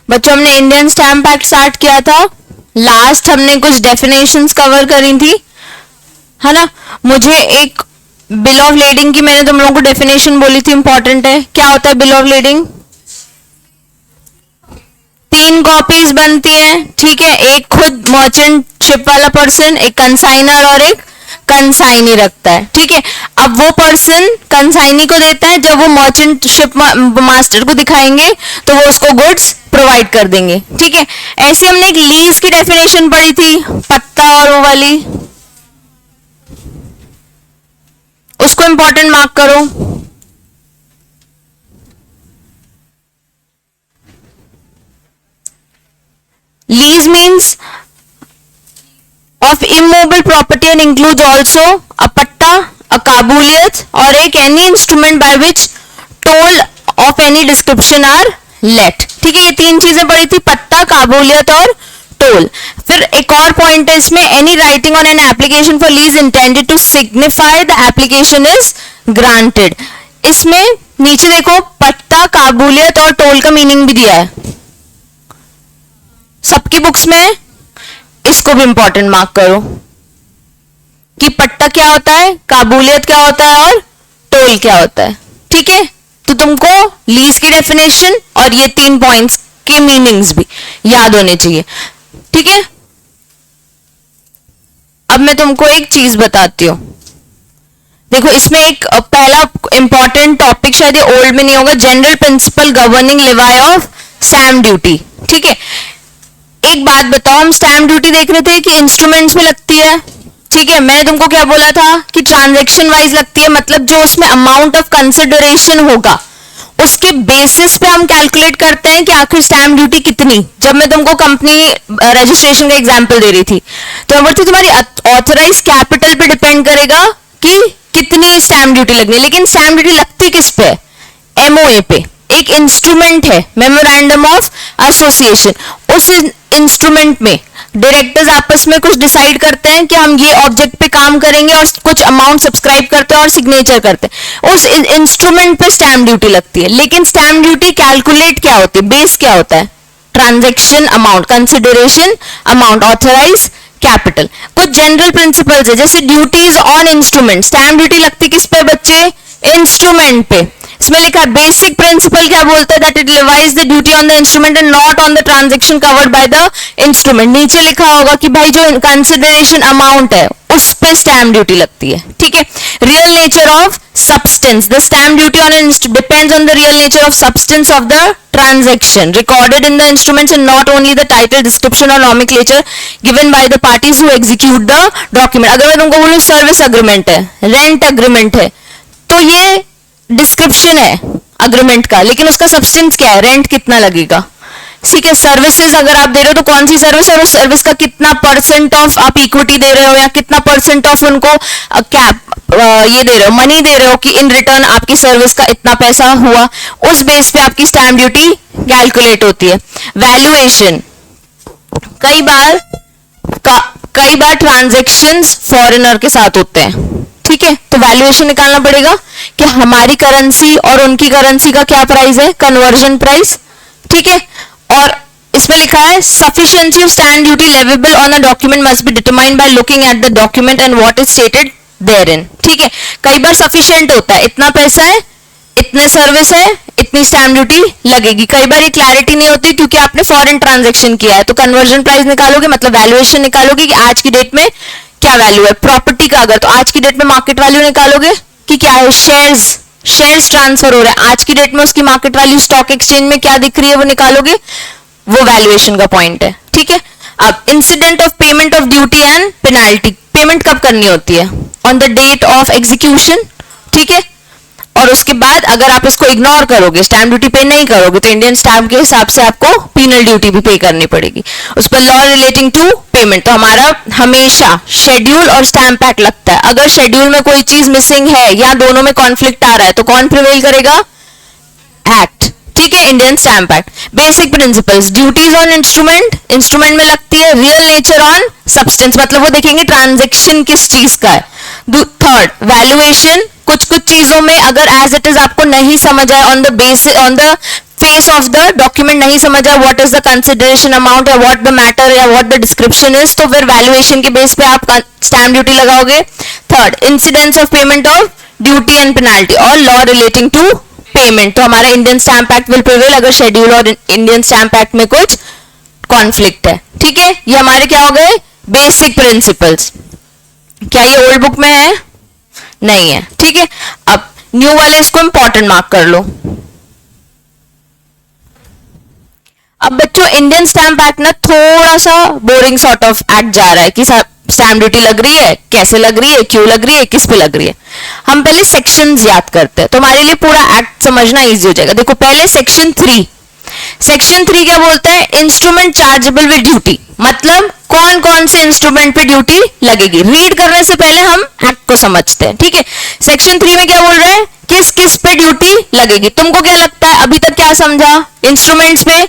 बच्चों हमने Indian stamp act start किया था, लास्ट हमने कुछ डेफिनेशंस कवर करी थी, है ना। मुझे एक बिल ऑफ लेडिंग की मैंने तुम लोगों को डेफिनेशन बोली थी, इंपॉर्टेंट है। क्या होता है बिल ऑफ लेडिंग? 3 कॉपीज बनती है, ठीक है। एक खुद मर्चेंट शिप वाला पर्सन, एक कंसाइनर और एक कंसाइनी रखता है, ठीक है। अब वो पर्सन कंसाइनी को देता है, जब वो मर्चेंट शिप मास्टर को दिखाएंगे तो वो उसको गुड्स प्रोवाइड कर देंगे, ठीक है। ऐसे हमने एक लीज की डेफिनेशन पढ़ी थी, पत्ता और वो वाली, उसको इंपॉर्टेंट मार्क करो। Lease means of immovable property and includes also a patta, a काबूलियत और एक any instrument by which toll of any description are let, ठीक है। ये 3 चीजें पढ़ी थी, पत्ता, काबूलियत और टोल। फिर एक और पॉइंट है इसमें, any writing on an application for lease intended to signify the application is granted। इसमें नीचे देखो पत्ता, काबूलियत और टोल का मीनिंग भी दिया है सबकी बुक्स में, इसको भी इंपॉर्टेंट मार्क करो कि पट्टा क्या होता है, काबूलियत क्या होता है और टोल क्या होता है, ठीक है। तो तुमको लीज की डेफिनेशन और ये 3 पॉइंट्स के मीनिंग्स भी याद होने चाहिए, ठीक है। अब मैं तुमको एक चीज बताती हूं, देखो इसमें एक पहला इंपॉर्टेंट टॉपिक शायद ये ओल्ड में नहीं होगा, general principle governing लेवाई of stamp duty, ठीक है। एक बात बताओ, हम स्टैम्प ड्यूटी देख रहे थे कि इंस्ट्रूमेंट्स में लगती है, ठीक है। मैंने तुमको क्या बोला था कि ट्रांजैक्शन वाइज लगती है, मतलब जो उसमें अमाउंट ऑफ कंसिडरेशन होगा उसके बेसिस पे हम कैलकुलेट करते हैं कि आखिर स्टैम्प ड्यूटी कितनी। जब मैं तुमको कंपनी रजिस्ट्रेशन का एग्जांपल दे रही थी तो मैं बोलती तुम्हारी ऑथराइज कैपिटल पे डिपेंड करेगा कि कितनी स्टैम्प ड्यूटी लगनी है, लेकिन स्टैम्प ड्यूटी लगती किस पे? एमओए पे। एक इंस्ट्रूमेंट है मेमोरेंडम ऑफ एसोसिएशन, उस इंस्ट्रूमेंट में डायरेक्टर्स आपस में कुछ डिसाइड करते हैं कि हम ये ऑब्जेक्ट पे काम करेंगे और कुछ अमाउंट सब्सक्राइब करते हैं और सिग्नेचर करते हैं, उस इंस्ट्रूमेंट पे स्टैम्प ड्यूटी लगती है। लेकिन स्टैम्प ड्यूटी कैलकुलेट क्या होती है, बेस क्या होता है? Transaction amount, consideration amount, authorise capital. कुछ जनरल प्रिंसिपल्स है, जैसे duties on instrument, stamp duty लगती किस पे बच्चे? इंस्ट्रूमेंट पे। इसमें लिखा है बेसिक प्रिंसिपल क्या बोलता है, that it levies the duty on the instrument and not on the transaction covered by the instrument. नीचे लिखा होगा कि भाई जो कंसिडरेशन अमाउंट है उस पे स्टैम्प ड्यूटी लगती है, ठीक है। Real nature of substance, the stamp duty on depends on the real nature of substance of the transaction recorded in the instruments and not only the title, description और nomenclature given by the parties who execute the document। अगर मैं तुमको बोलूं service agreement है, rent agreement है, तो ये description है अग्रीमेंट का, लेकिन उसका सब्सटेंस क्या है? रेंट कितना लगेगा, ठीक है। सर्विसेज अगर आप दे रहे हो तो कौन सी सर्विस और उस सर्विस का कितना परसेंट ऑफ आप इक्विटी दे रहे हो या कितना परसेंट ऑफ उनको कैप ये दे रहे हो, मनी दे रहे हो कि इन रिटर्न आपकी सर्विस का इतना पैसा हुआ, उस बेस पे आपकी स्टैम्प ड्यूटी कैलकुलेट होती है। वैल्यूएशन, कई बार ट्रांजैक्शंस फॉरेनर के साथ होते हैं, ठीक है। तो वैल्यूएशन निकालना पड़ेगा कि हमारी करेंसी और उनकी करेंसी का क्या प्राइस है, कन्वर्जन प्राइस, ठीक है। और इसमें लिखा है sufficiency of stamp duty leviable on a document must be determined by looking at the document and what is stated therein, ठीक है। कई बार सफिशिएंट होता है, इतना पैसा है, इतने सर्विस है, इतनी स्टैम्प ड्यूटी लगेगी। कई बार ये क्लैरिटी नहीं होती क्योंकि आपने फॉरेन ट्रांजैक्शन किया है, तो कन्वर्जन प्राइस निकालोगे, मतलब वैल्यूएशन निकालोगे कि आज की डेट में क्या वैल्यू है प्रॉपर्टी का। अगर तो आज की डेट में मार्केट वैल्यू निकालोगे कि क्या है, शेयर्स ट्रांसफर हो रहे हैं, आज की डेट में उसकी मार्केट वैल्यू स्टॉक एक्सचेंज में क्या दिख रही है वो निकालोगे, वो वैल्यूएशन का पॉइंट है, ठीक है। अब incident of payment of duty and penalty, payment कब करनी होती है? On the date of execution, ठीक है। और उसके बाद अगर आप इसको इग्नोर करोगे, स्टैम्प ड्यूटी पे नहीं करोगे, तो इंडियन स्टैम्प के हिसाब से आपको पीनल ड्यूटी भी पे करनी पड़ेगी। उस पर लॉ रिलेटिंग टू पेमेंट, तो हमारा हमेशा शेड्यूल और स्टैम्प एक्ट लगता है। अगर शेड्यूल में कोई चीज मिसिंग है या दोनों में कॉन्फ्लिक्ट आ रहा है तो कौन प्रिवेल करेगा? एक्ट, ठीक है, Indian stamp act. Basic principles, duties on instrument में लगती है, रियल नेचर ऑन सब्सटेंस, मतलब वो देखेंगे ट्रांजैक्शन किस चीज का है। थर्ड, वैल्यूएशन, कुछ चीजों में अगर एज इट इज आपको नहीं समझ आए, on the face of the document नहीं समझा, what is the consideration amount या व्हाट द मैटर या व्हाट द डिस्क्रिप्शन इज, तो फिर वैल्यूएशन के बेस पे आप स्टैम्प ड्यूटी लगाओगे. Third, incidence of payment of duty and penalty और लॉ रिलेटिंग टू पेमेंट, तो हमारा Indian stamp act will prevail अगर शेड्यूल और इंडियन स्टैम्प एक्ट में कुछ कॉन्फ्लिक्ट है. ठीक है, ये हमारे क्या हो गए बेसिक प्रिंसिपल्स. क्या ये ओल्ड बुक में है? नहीं है. ठीक है, अब न्यू वाले इसको इंपॉर्टेंट मार्क कर लो. अब बच्चों इंडियन स्टैम्प एक्ट ना थोड़ा सा बोरिंग सॉर्ट ऑफ एक्ट जा रहा है कि स्टैम्प ड्यूटी लग रही है, कैसे लग रही है, क्यों लग रही है, किस पे लग रही है. हम पहले सेक्शंस याद करते हैं तो हमारे लिए पूरा एक्ट समझना इजी हो जाएगा. देखो पहले सेक्शन 3. सेक्शन 3 क्या बोलता है? इंस्ट्रूमेंट चार्जेबल विद ड्यूटी, मतलब कौन कौन से इंस्ट्रूमेंट पे ड्यूटी लगेगी. रीड करने से पहले हम एक्ट को समझते हैं. ठीक है, सेक्शन 3 में क्या बोल रहा है? किस किस पे ड्यूटी लगेगी. तुमको क्या लगता है अभी तक क्या समझा? इंस्ट्रूमेंट्स पे.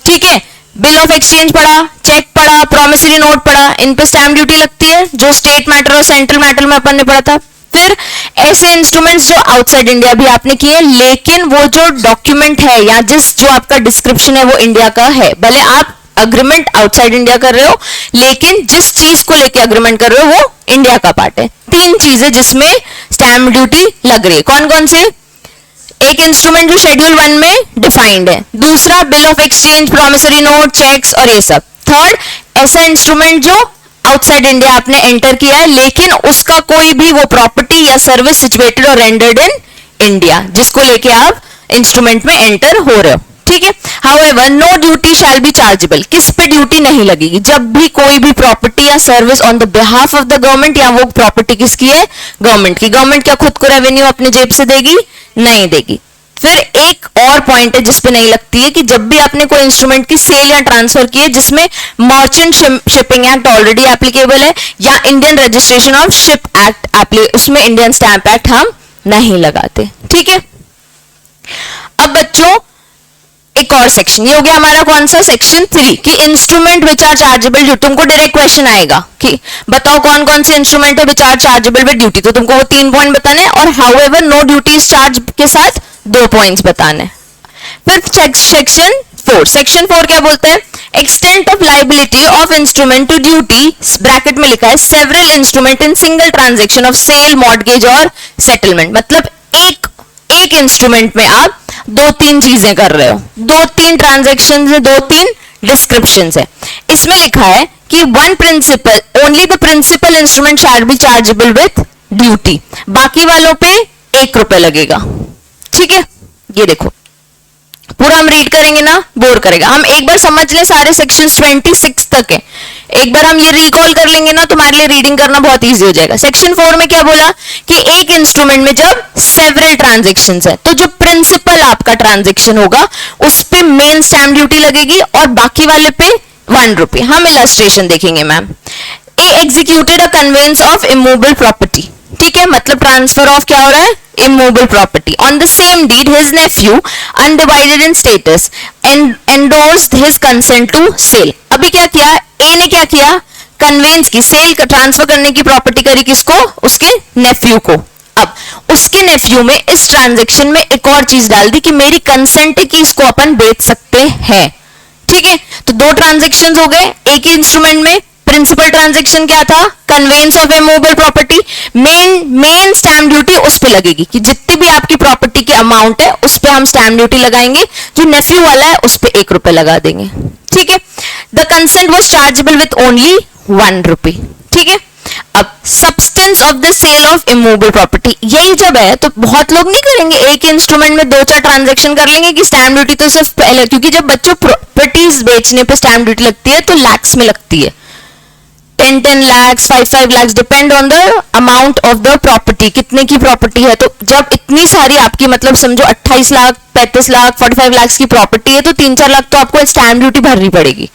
ठीक है, बिल ऑफ एक्सचेंज पढ़ा, चेक पढ़ा, प्रोमिसरी नोट पढ़ा, इन पे स्टैम्प ड्यूटी लगती है जो स्टेट मैटर और सेंट्रल मैटर में अपन ने पढ़ा था. फिर ऐसे इंस्ट्रूमेंट्स जो आउटसाइड इंडिया भी आपने किए, लेकिन वो जो डॉक्यूमेंट है या जो आपका डिस्क्रिप्शन है वो इंडिया का है. भले आप अग्रीमेंट आउटसाइड इंडिया कर रहे हो, लेकिन जिस चीज को लेके अग्रीमेंट कर रहे हो वो इंडिया का पार्ट है. 3 चीजें जिसमें स्टैम्प ड्यूटी लग रही है. कौन कौन से? एक इंस्ट्रूमेंट जो शेड्यूल 1 में डिफाइंड है, दूसरा bill of exchange, promissory note, cheques और ये सब. थर्ड, ऐसा इंस्ट्रूमेंट जो आउटसाइड इंडिया आपने एंटर किया है लेकिन उसका कोई भी वो प्रॉपर्टी या सर्विस सिचुएटेड और रेंडर्ड इन इंडिया, जिसको लेके आप इंस्ट्रूमेंट में एंटर हो रहे हो. ठीक है, however no duty shall be chargeable. किस पे ड्यूटी नहीं लगेगी? जब भी कोई भी प्रॉपर्टी या service on the behalf of the government, या वो प्रॉपर्टी किसकी है? गवर्नमेंट की. गवर्नमेंट क्या खुद को रेवेन्यू अपने जेब से देगी? नहीं देगी. फिर एक और पॉइंट है जिसपे नहीं लगती है कि जब भी आपने कोई इंस्ट्रूमेंट की सेल या ट्रांसफर की है जिसमें merchant shipping act already applicable है या Indian registration of ship act, उसमें इंडियन स्टैंप एक्ट हम नहीं लगाते. ठीक है, अब बच्चों एक और सेक्शन, ये हो गया हमारा कौन सा? सेक्शन 3 कि instrument which are chargeable duty. तुमको डायरेक्ट क्वेश्चन आएगा कि बताओ कौन कौन से इंस्ट्रूमेंट है which are chargeable with duty, तो तुमको वो 3 पॉइंट बताने और however no duty is charge के साथ 2 पॉइंट्स बताने. फिर सेक्शन 4. सेक्शन 4 क्या बोलता है? Extent of liability of instrument to duty, bracket में लिखा है several instrument in single transaction of sale, mortgage और सेटलमेंट. मतलब एक इंस्ट्रूमेंट में आप 2-3 चीजें कर रहे हो, 2-3 ट्रांजेक्शन है, 2-3 डिस्क्रिप्शन है. इसमें लिखा है कि one principal, only the principal instrument shall be chargeable with duty. बाकी वालों पे 1 रुपए लगेगा. ठीक है, ये देखो पूरा हम रीड करेंगे ना, बोर करेगा. हम एक बार समझ ले, सारे सेक्शंस 26 तक है. एक बार हम ये रिकॉल कर लेंगे ना, तुम्हारे लिए रीडिंग करना बहुत इजी हो जाएगा. सेक्शन 4 में क्या बोला कि एक इंस्ट्रूमेंट में जब सेवरल ट्रांजेक्शंस है तो जो प्रिंसिपल आपका ट्रांजेक्शन होगा उस पे मेन स्टैम्प ड्यूटी लगेगी और बाकी वाले पे 1 रुपए. हम इलस्ट्रेशन देखेंगे ma'am. A executed a conveyance of immovable property. ठीक है, मतलब ट्रांसफर ऑफ क्या हो रहा है? Immovable property. On the same deed his nephew undivided in status endorsed his consent to sale. अभी क्या किया? ए ने क्या किया? कन्वेंस की, सेल का ट्रांसफर करने की प्रॉपर्टी करी किसको? उसके नेफ्यू को. अब उसके नेफ्यू में इस ट्रांजेक्शन में एक और चीज डाल दी कि मेरी कंसेंट है कि इसको अपन बेच सकते हैं. ठीक है, तो 2 ट्रांजेक्शन हो गए एक ही इंस्ट्रूमेंट में. प्रिंसिपल ट्रांजेक्शन क्या था? Conveyance of immovable property. Main stamp duty उस पे लगेगी कि जितनी भी आपकी प्रॉपर्टी की अमाउंट है उस पे हम स्टैम्प ड्यूटी लगाएंगे. जो नेफ्यू वाला है उस पे 1 रुपए लगा देंगे. ठीक है, the consent was chargeable with only 1 rupee. ठीक है, अब substance of the sale of immovable property, यही जब है तो बहुत लोग नहीं करेंगे, एक इंस्ट्रूमेंट में 2-4 ट्रांजेक्शन कर लेंगे कि स्टैम्प ड्यूटी तो सिर्फ पहले, क्योंकि जब बच्चों प्रॉपर्टीज बेचने पे स्टैम्प ड्यूटी लगती है तो लैक्स में लगती है. 10 lakhs, 5 lakhs, depend on the amount of the property, कितने की प्रॉपर्टी है. तो जब इतनी सारी आपकी, मतलब समझो 28 लाख, 35 लाख, 45 लाख की प्रॉपर्टी है तो 3-4 लाख तो आपको स्टैम्प ड्यूटी भरनी पड़ेगी.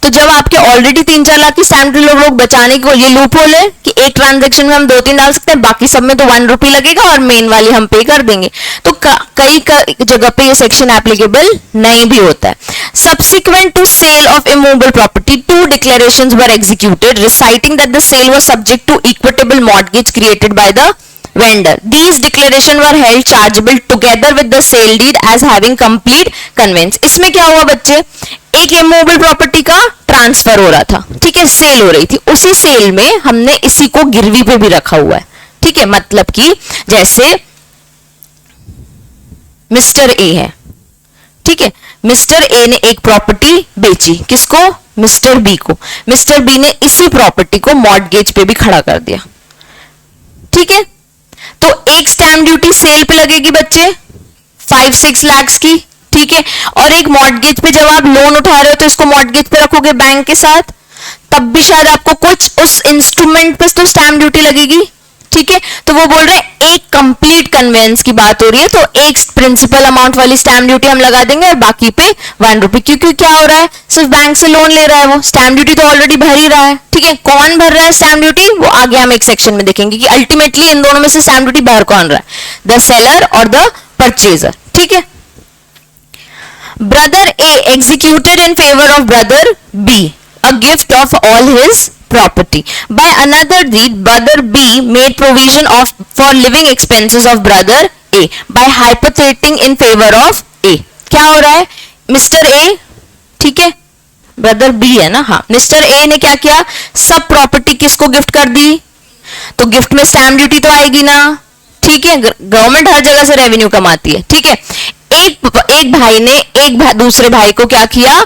तो जब आपके ऑलरेडी 3-4 लाख की स्टैम्प ड्यूटी लोग बचाने की, ये लूप होल है कि एक ट्रांजेक्शन में हम 2-3 डाल सकते हैं, बाकी सब में तो 1 रुपी लगेगा और मेन वाली हम पे कर देंगे. तो कई जगह पे ये सेक्शन एप्लीकेबल नहीं भी होता है. Subsequent to sale of immovable property 2 declarations were executed reciting that the sale was subject to equitable mortgage created by the vendor. These declaration were held chargeable together with the sale deed as having complete conveyance. इसमें क्या हुआ बच्चे, एक immovable property का transfer हो रहा था, ठीक है, सेल हो रही थी, उसी सेल में हमने इसी को गिरवी पे भी रखा हुआ है, ठीक है, मतलब कि जैसे मिस्टर ए है, ठीक है, मिस्टर ए ने एक प्रॉपर्टी बेची, किसको, मिस्टर बी को, मिस्टर बी ने इसी प्रॉपर्टी को मॉर्टगेज पे भी खड़ा कर दिया, ठीक है, तो एक स्टैम्प ड्यूटी सेल पे लगेगी बच्चे 5-6 लाख की, ठीक है, और एक मॉर्टगेज पे जब आप लोन उठा रहे हो तो इसको मॉर्टगेज पे रखोगे बैंक के साथ, तब भी शायद आपको कुछ उस इंस्ट्रूमेंट पे तो स्टैम्प ड्यूटी लगेगी, ठीक है, तो वो बोल रहे हैं एक कंप्लीट कन्वेंस की बात हो रही है, तो एक प्रिंसिपल अमाउंट वाली स्टैम्प ड्यूटी हम लगा देंगे और बाकी पे 1 रुपए, क्योंकि क्या हो रहा है, सिर्फ बैंक से लोन ले रहा है, वो स्टैम्प ड्यूटी तो ऑलरेडी भर ही रहा है, ठीक है, कौन भर रहा है स्टैम्प ड्यूटी, वो आगे हम एक सेक्शन में देखेंगे कि अल्टीमेटली इन दोनों में से स्टैम्प ड्यूटी भर कौन रहा है, द सेलर और द परचेजर, ठीक है। Brother A executed in favor of brother B a gift of all his property. By another deed, brother B made provision of for living expenses of brother A by hypothecating in favor of A. क्या हो रहा है, mister A, ठीक है, brother B है ना, हाँ, mister A ने क्या किया, सब प्रॉपर्टी किसको गिफ्ट कर दी, तो गिफ्ट में स्टैम्प ड्यूटी तो आएगी ना, ठीक है, गवर्नमेंट हर जगह से रेवेन्यू कमाती है, ठीक है, एक भाई ने दूसरे भाई को क्या किया,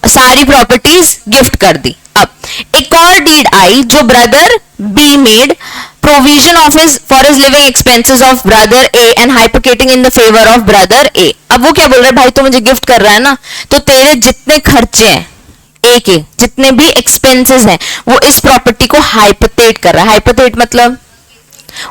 सारी प्रॉपर्टीज गिफ्ट कर दी। अब एक और डीड आई जो brother B made provision of his for his living expenses of brother A and hypothecating in the favour of brother A. अब वो क्या बोल रहा है, भाई तो मुझे गिफ्ट कर रहा है ना, तो तेरे जितने खर्चे हैं ए के, जितने भी एक्सपेंसेस हैं, वो इस प्रॉपर्टी को हाइपोथेट कर रहा है। हाइपोथेट मतलब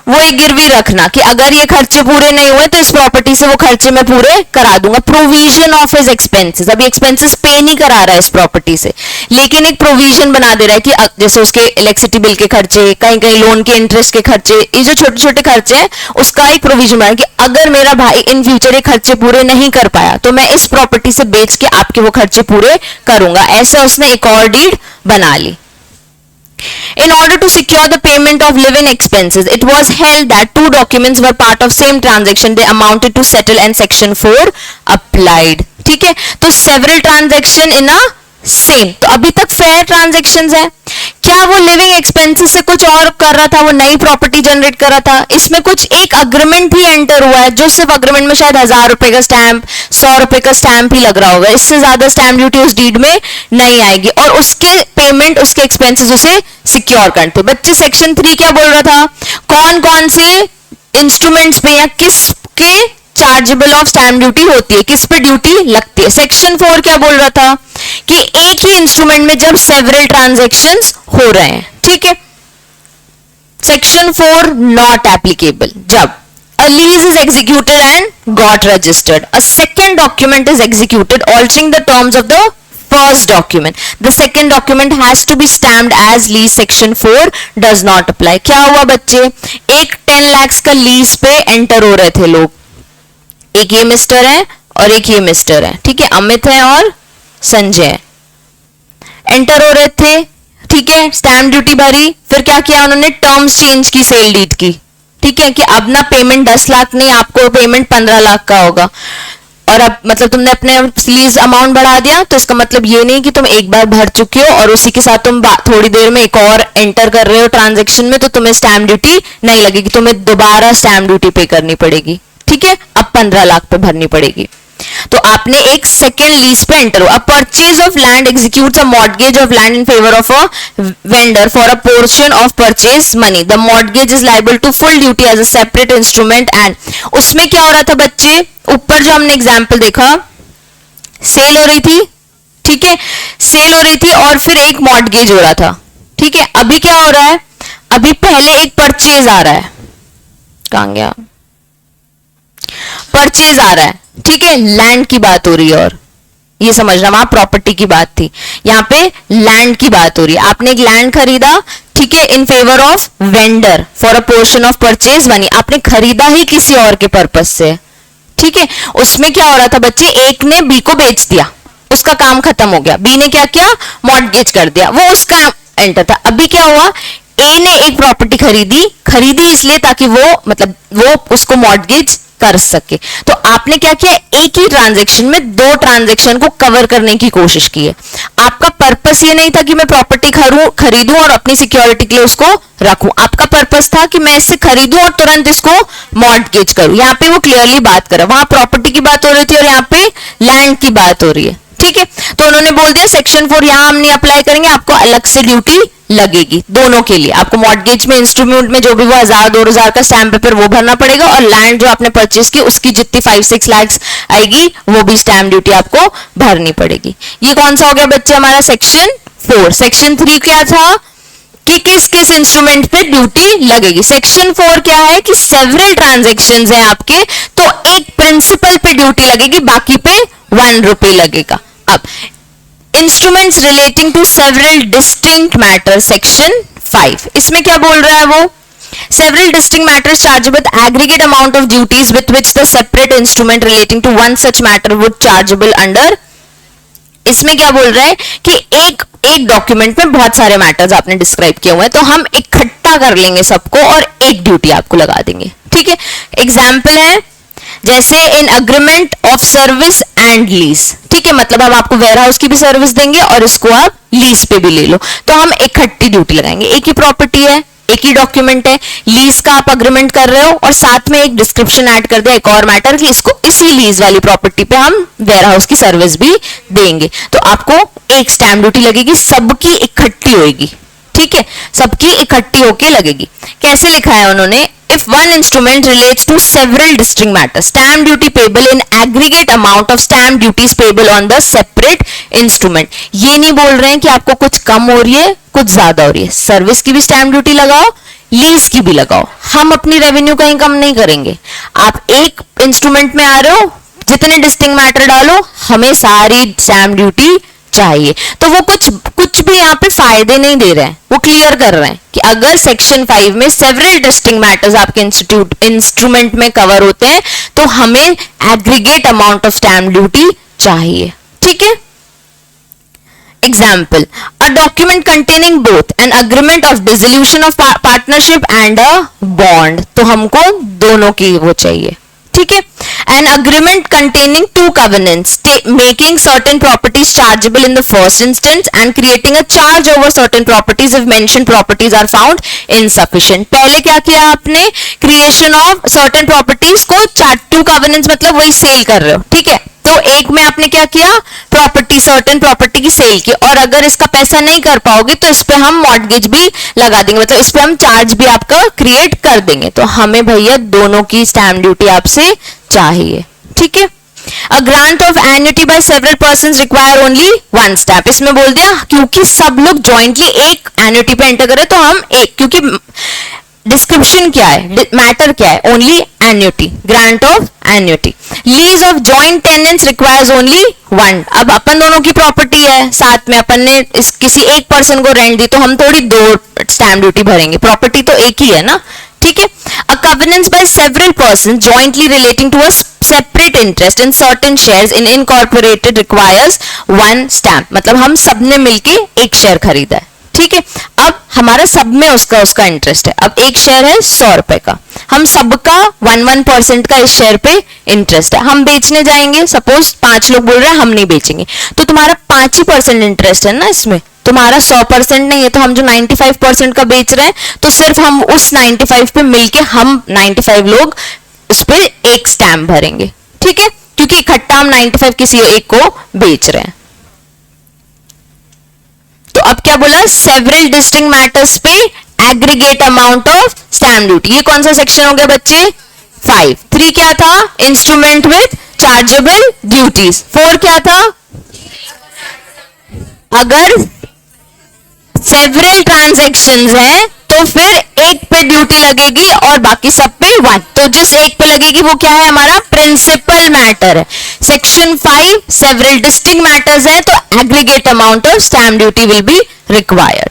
वो एक गिरवी रखना कि अगर ये खर्चे पूरे नहीं हुए तो इस प्रॉपर्टी से वो खर्चे मैं पूरे करा दूंगा। प्रोविजन ऑफ हिज एक्सपेंसेस, अभी एक्सपेंसेस पे नहीं करा रहा है इस प्रॉपर्टी से, लेकिन एक प्रोविजन बना दे रहा है कि जैसे उसके इलेक्ट्रिसिटी बिल के खर्चे, कहीं कहीं लोन के इंटरेस्ट के खर्चे, ये जो छोटे छोटे खर्चे हैं उसका एक प्रोविजन बना कि अगर मेरा भाई इन फ्यूचर ये खर्चे पूरे नहीं कर पाया तो मैं इस प्रॉपर्टी से बेच के आपके वो खर्चे पूरे करूंगा। ऐसे उसने एक और डीड बना ली। In order to secure the payment of living expenses, it was held that two documents were part of same transaction. They amounted to settle and section 4 applied. ठीक है, तो several transaction in a same, तो अभी तक fair transactions है। क्या वो living expenses से कुछ और कर रहा था, वो नई प्रॉपर्टी जनरेट कर रहा था, इसमें कुछ एक अग्रीमेंट ही एंटर हुआ है जो सिर्फ अग्रीमेंट में शायद 1000 रुपए का स्टैंप, 100 रुपए का स्टैंप ही लग रहा होगा, इससे ज्यादा स्टैंप ड्यूटी उस डीड में नहीं आएगी और उसके पेमेंट, उसके एक्सपेंसेस उसे सिक्योर करते। बच्चे सेक्शन 3 क्या बोल रहा था, कौन कौन से इंस्ट्रूमेंट्स पे या किसके चार्जेबल ऑफ स्टैंप ड्यूटी होती है, किस पे ड्यूटी लगती है। सेक्शन 4 क्या बोल रहा था कि एक ही इंस्ट्रूमेंट में जब सेवरल ट्रांजैक्शंस हो रहे हैं, ठीक है। सेक्शन 4 नॉट एप्लीकेबल जब a lease is executed and got registered, a second document is executed altering the terms of the first document, the second document has to be stamped as lease, section 4 does not apply। क्या हुआ बच्चे, एक 10 lakhs का lease पे enter हो रहे थे लोग, एक ये मिस्टर है और एक ये मिस्टर है, ठीक है, अमित है और संजय एंटर हो रहे थे, ठीक है, स्टैंप ड्यूटी भरी, फिर क्या किया उन्होंने, टर्म्स चेंज की सेल डीड की, ठीक है, कि अब ना पेमेंट 10 लाख नहीं, आपको पेमेंट 15 लाख का होगा, और अब मतलब तुमने अपने लीज अमाउंट बढ़ा दिया, तो इसका मतलब ये नहीं कि तुम एक बार भर चुके हो और उसी के साथ तुम थोड़ी देर में एक और एंटर कर रहे हो ट्रांजेक्शन में, तो तुम्हें स्टैंप ड्यूटी नहीं लगेगी, तुम्हें दोबारा स्टैंप ड्यूटी पे करनी पड़ेगी, ठीक है, अब 15 लाख पे भरनी पड़ेगी। तो आपने एक सेकेंड लीज पे एंटर हो। A purchase of land executes a mortgage of land in favour of a vendor for a portion of purchase money, the mortgage is liable to full duty as a separate instrument and, उसमें क्या हो रहा था बच्चे, ऊपर जो हमने example देखा, सेल हो रही थी, ठीक है, सेल हो रही थी और फिर एक मॉर्टगेज हो रहा था, ठीक है। अभी क्या हो रहा है, अभी पहले एक परचेज आ रहा है, कहां गया, परचेज आ रहा है, ठीक है, लैंड की बात हो रही है, और ये समझना वहां प्रॉपर्टी की बात थी, यहाँ पे लैंड की बात हो रही है। आपने एक लैंड खरीदा, ठीक है, इन favour of vendor for a portion of purchase money, आपने खरीदा ही किसी और के पर्पस से, ठीक है। उसमें क्या हो रहा था बच्चे, एक ने बी को बेच दिया, उसका काम खत्म हो गया, बी ने क्या किया, मॉर्टगेज कर दिया, वो उसका एंटर था। अभी क्या हुआ, ए ने एक प्रॉपर्टी खरीदी इसलिए ताकि वो मतलब वो उसको मॉर्गेज कर सके। तो आपने क्या किया, एक ही ट्रांजैक्शन में दो ट्रांजैक्शन को कवर करने की कोशिश की है। आपका पर्पस ये नहीं था कि मैं प्रॉपर्टी खरीदूं और अपनी सिक्योरिटी के लिए उसको रखूं, आपका पर्पस था कि मैं इससे खरीदूं और तुरंत इसको मॉर्गेज करूं। यहाँ पे वो क्लियरली बात कर रहा है, वहां प्रॉपर्टी की बात हो रही थी और यहाँ पे लैंड की बात हो रही है, ठीक है। तो उन्होंने बोल दिया सेक्शन 4 यहां हम नहीं अप्लाई करेंगे, आपको अलग से ड्यूटी लगेगी दोनों के लिए। आपको मॉर्गेज में इंस्ट्रूमेंट में जो भी वो 1000-2000 का स्टैम्प पेपर वो भरना पड़ेगा, और लैंड जो आपने परचेज की उसकी जितनी 5-6 लाख आएगी वो भी स्टैम्प ड्यूटी आपको भरनी पड़ेगी। ये कौन सा हो गया बच्चे हमारा सेक्शन 4। सेक्शन 3 क्या था कि किस किस इंस्ट्रूमेंट पे ड्यूटी लगेगी। सेक्शन 4 क्या है कि सेवरल ट्रांजेक्शन्स हैं आपके, तो एक प्रिंसिपल पे ड्यूटी लगेगी, बाकी पे 1 रुपए लगेगा। अब instruments relating to several distinct matter section 5, इसमें क्या बोल रहा है वो, several distinct matters chargeable with aggregate amount of duties with which the separate instrument relating to one such matter would chargeable under। इसमें क्या बोल रहा है कि एक डॉक्यूमेंट में बहुत सारे मैटर्स आपने डिस्क्राइब किए हुए हैं, तो हम इकट्ठा कर लेंगे सबको और एक ड्यूटी आपको लगा देंगे, ठीक है। एग्जाम्पल है जैसे in agreement of service and lease, ठीक है, मतलब हम आपको वेयर हाउस की भी सर्विस देंगे और इसको आप लीज पे भी ले लो, तो हम इकट्ठी ड्यूटी लगाएंगे। एक ही प्रॉपर्टी है, एक ही डॉक्यूमेंट है, लीज का आप अग्रीमेंट कर रहे हो और साथ में एक डिस्क्रिप्शन ऐड कर दिया एक और मैटर कि इसको इसी लीज वाली प्रॉपर्टी पे हम वेयर हाउस की सर्विस भी देंगे, तो आपको एक स्टैम्प ड्यूटी लगेगी, सबकी इकट्ठी होगी, ठीक है, सबकी इकट्ठी होके लगेगी। कैसे लिखा है उन्होंने, if one instrument relates to several distinct matters, stamp duty payable in aggregate amount of stamp duties payable on the separate instrument। ये नहीं बोल रहे हैं कि आपको कुछ कम हो रही है कुछ ज्यादा हो रही है, सर्विस की भी स्टैम्प ड्यूटी लगाओ, लीज की भी लगाओ, हम अपनी रेवेन्यू कहीं कम नहीं करेंगे। आप एक इंस्ट्रूमेंट में आ रहे हो, जितने डिस्टिंक्ट मैटर डालो हमें सारी स्टैम्प ड्यूटी चाहिए। तो वो कुछ भी यहाँ पे फायदे नहीं दे रहे हैं, वो क्लियर कर रहे हैं कि अगर सेक्शन 5 में सेवरल डिस्टिंक्ट मैटर्स आपके इंस्ट्रूमेंट में कवर होते हैं तो हमें aggregate amount of stamp duty चाहिए, ठीक है। Example, a document containing both an agreement of dissolution of partnership and a bond, तो हमको दोनों की वो चाहिए, ठीक है। An agreement containing two covenants making certain properties chargeable in the first instance and creating a charge over certain properties if mentioned properties are found insufficient। पहले क्या किया आपने, क्रिएशन ऑफ सर्टेन प्रॉपर्टीज को टू कवेनेंट्स मतलब वही cell कर रहे हो, ठीक है। तो एक में आपने क्या किया, प्रॉपर्टी सर्टेन प्रॉपर्टी की सेल की, और अगर इसका पैसा नहीं कर पाओगे तो इस पे हम मॉर्गेज भी लगा देंगे, मतलब इस पे हम चार्ज भी आपका क्रिएट कर देंगे, तो हमें भैया दोनों की स्टैम्प ड्यूटी आपसे चाहिए, ठीक है। A grant of annuity by several persons require only one stamp, इसमें बोल दिया क्योंकि सब लोग जॉइंटली एक एन्युटी पे एंटर करे तो हम एक, क्योंकि डिस्क्रिप्शन क्या है, मैटर क्या है, only annuity, grant of annuity. Lease of joint tenants requires only one, अब अपन दोनों की प्रॉपर्टी है, साथ में अपन ने इस किसी एक पर्सन को रेंट दी तो हम थोड़ी दो स्टैम्प ड्यूटी भरेंगे, प्रॉपर्टी तो एक ही है ना, ठीक है। A covenants by several person jointly relating to a separate interest in certain shares in incorporated requires one stamp, मतलब हम सबने मिलके एक शेयर खरीदा है, ठीक है। अब हमारा सब में उसका इंटरेस्ट है, अब एक शेयर है 100 रुपए का, हम सबका 1% का इस शेयर पे इंटरेस्ट है, हम बेचने जाएंगे, सपोज 5 लोग बोल रहे हैं हम नहीं बेचेंगे, तो तुम्हारा 5% इंटरेस्ट है ना इसमें, तुम्हारा 100% नहीं है, तो हम जो 95% का बेच रहे हैं तो सिर्फ हम उस 95 पे मिलके हम 95 लोग उस पे एक स्टैम्प भरेंगे, ठीक है, क्योंकि इकट्ठा हम 95 किसी एक को बेच रहे हैं। तो अब क्या बोला, सेवरल डिस्टिंक्ट मैटर्स पे aggregate amount of stamp duty, ये कौन सा सेक्शन हो गया बच्चे, 5। 3 क्या था, इंस्ट्रूमेंट विद चार्जेबल ड्यूटीज। 4 क्या था, अगर सेवरल ट्रांजैक्शंस है तो फिर एक पे ड्यूटी लगेगी और बाकी सब पे 1, तो जिस एक पे लगेगी वो क्या है, हमारा प्रिंसिपल मैटर है। सेक्शन 5 सेवरल डिस्टिंक्ट मैटर्स है तो aggregate amount of stamp duty will be required,